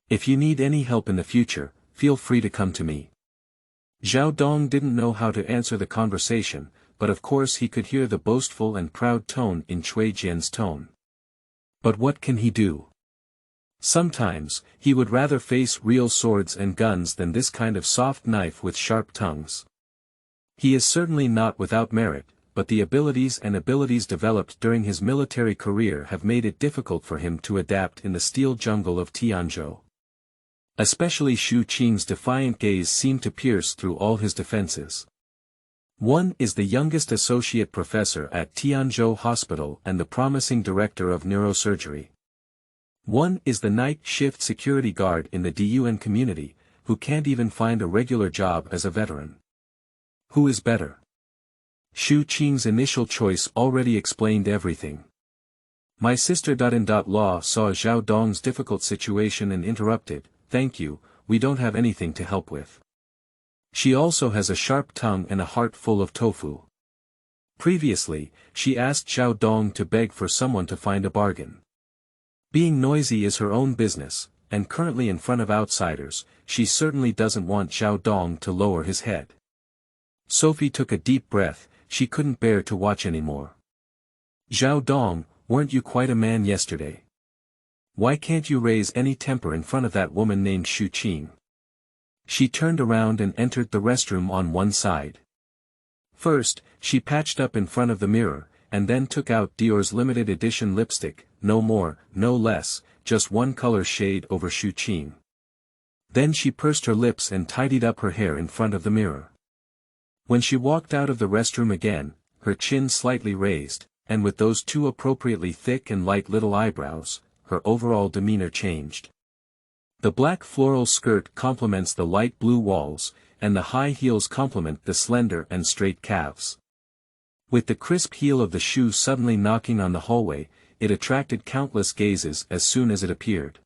If you need any help in the future, feel free to come to me." Zhao Dong didn't know how to answer the conversation, but of course he could hear the boastful and proud tone in Cui Jian's tone. But what can he do? Sometimes, he would rather face real swords and guns than this kind of soft knife with sharp tongues. He is certainly not without merit, but the abilities developed during his military career have made it difficult for him to adapt in the steel jungle of Tianzhou. Especially Shu Qing's defiant gaze seemed to pierce through all his defenses. One is the youngest associate professor at Tianzhou Hospital and the promising director of neurosurgery. One is the night shift security guard in the DUN community, who can't even find a regular job as a veteran. Who is better? Shu Qing's initial choice already explained everything. My sister.in.law saw Zhao Dong's difficult situation and interrupted, "Thank you, we don't have anything to help with." She also has a sharp tongue and a heart full of tofu. Previously, she asked Zhao Dong to beg for someone to find a bargain. Being noisy is her own business, and currently in front of outsiders, she certainly doesn't want Zhao Dong to lower his head. Sophie took a deep breath, she couldn't bear to watch anymore. "Zhao Dong, weren't you quite a man yesterday? Why can't you raise any temper in front of that woman named Shu Qing?" She turned around and entered the restroom on one side. First, she patched up in front of the mirror, and then took out Dior's limited edition lipstick, no more, no less, just one color shade over Shu Qing. Then she pursed her lips and tidied up her hair in front of the mirror. When she walked out of the restroom again, her chin slightly raised, and with those two appropriately thick and light little eyebrows, her overall demeanor changed. The black floral skirt complements the light blue walls, and the high heels complement the slender and straight calves. With the crisp heel of the shoe suddenly knocking on the hallway, it attracted countless gazes as soon as it appeared.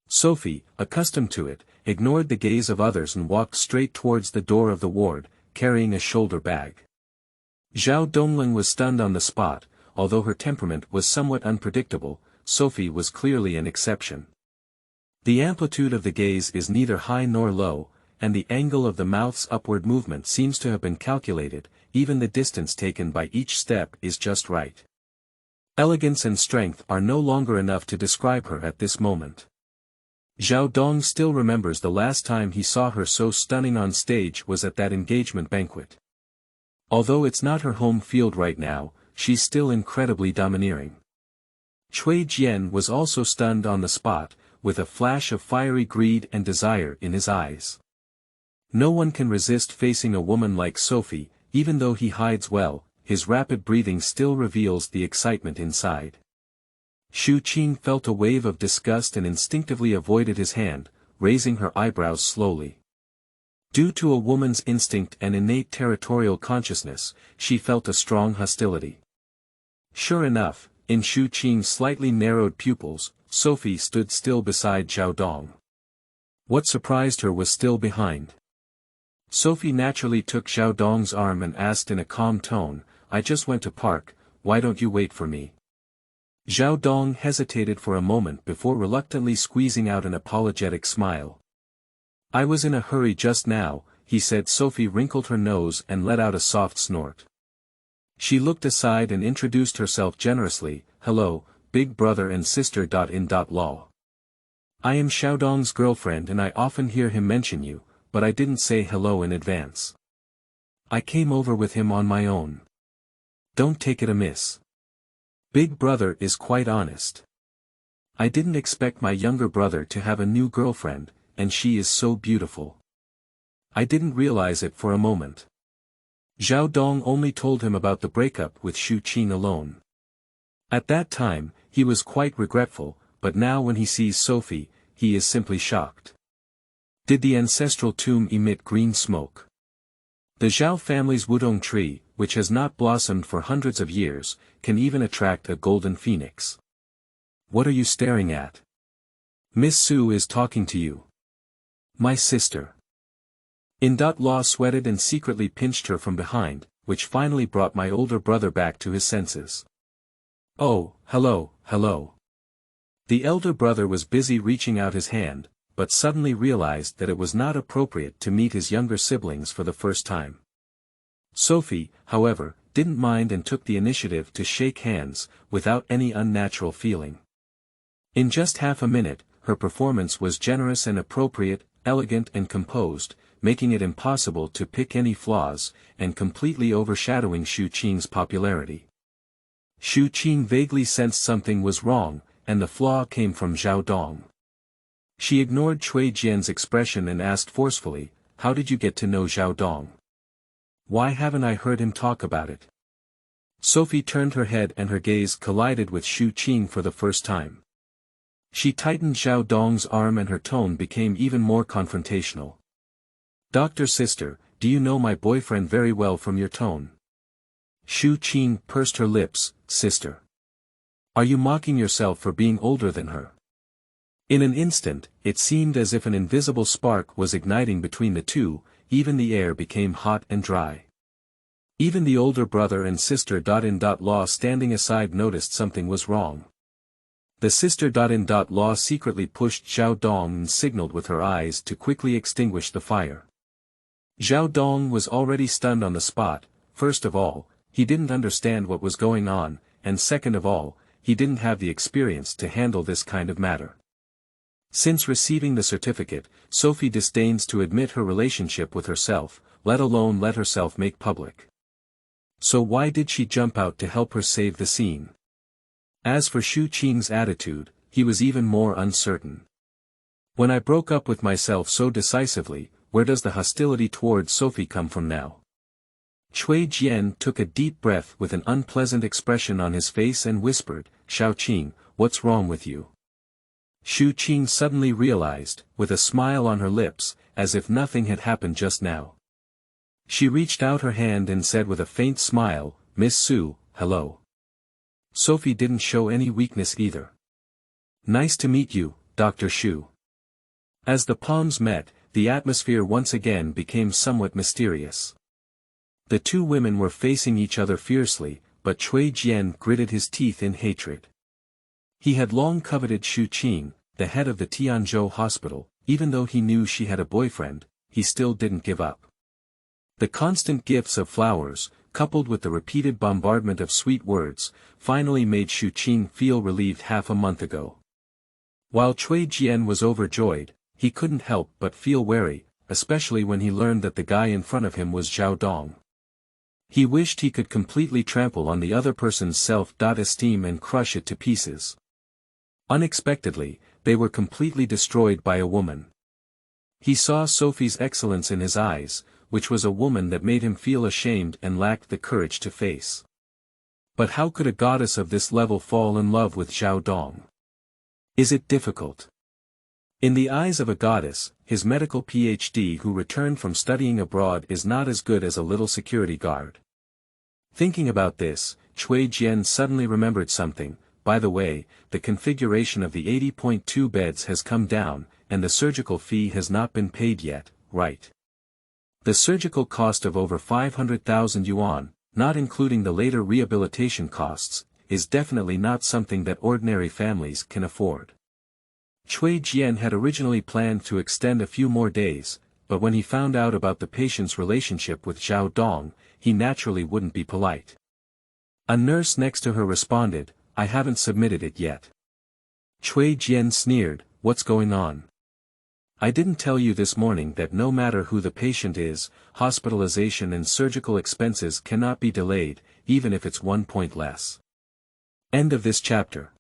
Sophie, accustomed to it, ignored the gaze of others and walked straight towards the door of the ward, carrying a shoulder bag. Zhao Dongling was stunned on the spot. Although her temperament was somewhat unpredictable, Sophie was clearly an exception. The amplitude of the gaze is neither high nor low, and the angle of the mouth's upward movement seems to have been calculated, even the distance taken by each step is just right. Elegance and strength are no longer enough to describe her at this moment. Zhao Dong still remembers the last time he saw her so stunning on stage was at that engagement banquet. Although it's not her home field right now, she's still incredibly domineering. Cui Jian was also stunned on the spot, with a flash of fiery greed and desire in his eyes. No one can resist facing a woman like Sophie, even though he hides well, his rapid breathing still reveals the excitement inside. Shu Qing felt a wave of disgust and instinctively avoided his hand, raising her eyebrows slowly. Due to a woman's instinct and innate territorial consciousness, she felt a strong hostility. Sure enough, in Shu Qing's slightly narrowed pupils, Sophie stood still beside Zhao Dong. What surprised her was still behind. Sophie naturally took Zhao Dong's arm and asked in a calm tone, "I just went to park, why don't you wait for me?" Zhao Dong hesitated for a moment before reluctantly squeezing out an apologetic smile. "I was in a hurry just now," he said. Sophie wrinkled her nose and let out a soft snort. She looked aside and introduced herself generously, "Hello, big brother and sister.in.law. I am Zhao Dong's girlfriend and I often hear him mention you, but I didn't say hello in advance. I came over with him on my own. Don't take it amiss. Big brother is quite honest. I didn't expect my younger brother to have a new girlfriend, and she is so beautiful. I didn't realize it for a moment." Zhao Dong only told him about the breakup with Shu Qing alone. At that time, he was quite regretful, but now when he sees Sophie, he is simply shocked. Did the ancestral tomb emit green smoke? The Zhao family's wudong tree, which has not blossomed for hundreds of years, can even attract a golden phoenix. What are you staring at? Miss Su is talking to you. My sister. In.law sweated and secretly pinched her from behind, which finally brought my older brother back to his senses. Oh, hello, hello. The elder brother was busy reaching out his hand, but suddenly realized that it was not appropriate to meet his younger siblings for the first time. Sophie, however, didn't mind and took the initiative to shake hands, without any unnatural feeling. In just half a minute, her performance was generous and appropriate, elegant and composed, making it impossible to pick any flaws, and completely overshadowing Shu Qing's popularity. Shu Qing vaguely sensed something was wrong, and the flaw came from Zhao Dong. She ignored Cui Jian's expression and asked forcefully, "How did you get to know Zhao Dong? Why haven't I heard him talk about it?" Sophie turned her head and her gaze collided with Xu Qing for the first time. She tightened Zhao Dong's arm and her tone became even more confrontational. "Doctor sister, do you know my boyfriend very well from your tone?" Xu Qing pursed her lips. "Sister. Are you mocking yourself for being older than her?" In an instant, it seemed as if an invisible spark was igniting between the two, even the air became hot and dry. Even the older brother and sister.in.law standing aside noticed something was wrong. The sister.in.law secretly pushed Zhao Dong and signaled with her eyes to quickly extinguish the fire. Zhao Dong was already stunned on the spot. First of all, he didn't understand what was going on, and second of all, he didn't have the experience to handle this kind of matter. Since receiving the certificate, Sophie disdains to admit her relationship with herself, let alone let herself make public. So why did she jump out to help her save the scene? As for Xu Qing's attitude, he was even more uncertain. When I broke up with myself so decisively, where does the hostility towards Sophie come from now? Cui Jian took a deep breath with an unpleasant expression on his face and whispered, "Xiao Qing, what's wrong with you?" Xu Qing suddenly realized, with a smile on her lips, as if nothing had happened just now. She reached out her hand and said with a faint smile, "Miss Su, hello." Sophie didn't show any weakness either. "Nice to meet you, Dr. Xu." As the palms met, the atmosphere once again became somewhat mysterious. The two women were facing each other fiercely, but Cui Jian gritted his teeth in hatred. He had long coveted Xu Qing, the head of the Tianzhou hospital, even though he knew she had a boyfriend, he still didn't give up. The constant gifts of flowers, coupled with the repeated bombardment of sweet words, finally made Xu Qing feel relieved half a month ago. While Cui Jian was overjoyed, he couldn't help but feel wary, especially when he learned that the guy in front of him was Zhao Dong. He wished he could completely trample on the other person's self-esteem and crush it to pieces. Unexpectedly, they were completely destroyed by a woman. He saw Sophie's excellence in his eyes, which was a woman that made him feel ashamed and lacked the courage to face. But how could a goddess of this level fall in love with Zhao Dong? Is it difficult? In the eyes of a goddess, his medical PhD who returned from studying abroad is not as good as a little security guard. Thinking about this, Cui Jian suddenly remembered something. By the way, the configuration of the 80.2 beds has come down, and the surgical fee has not been paid yet, right? The surgical cost of over 500,000 yuan, not including the later rehabilitation costs, is definitely not something that ordinary families can afford. Cui Jian had originally planned to extend a few more days, but when he found out about the patient's relationship with Zhao Dong, he naturally wouldn't be polite. A nurse next to her responded, "I haven't submitted it yet." Cui Jian sneered, "What's going on? I didn't tell you this morning that no matter who the patient is, hospitalization and surgical expenses cannot be delayed, even if it's 1 point less." End of this chapter.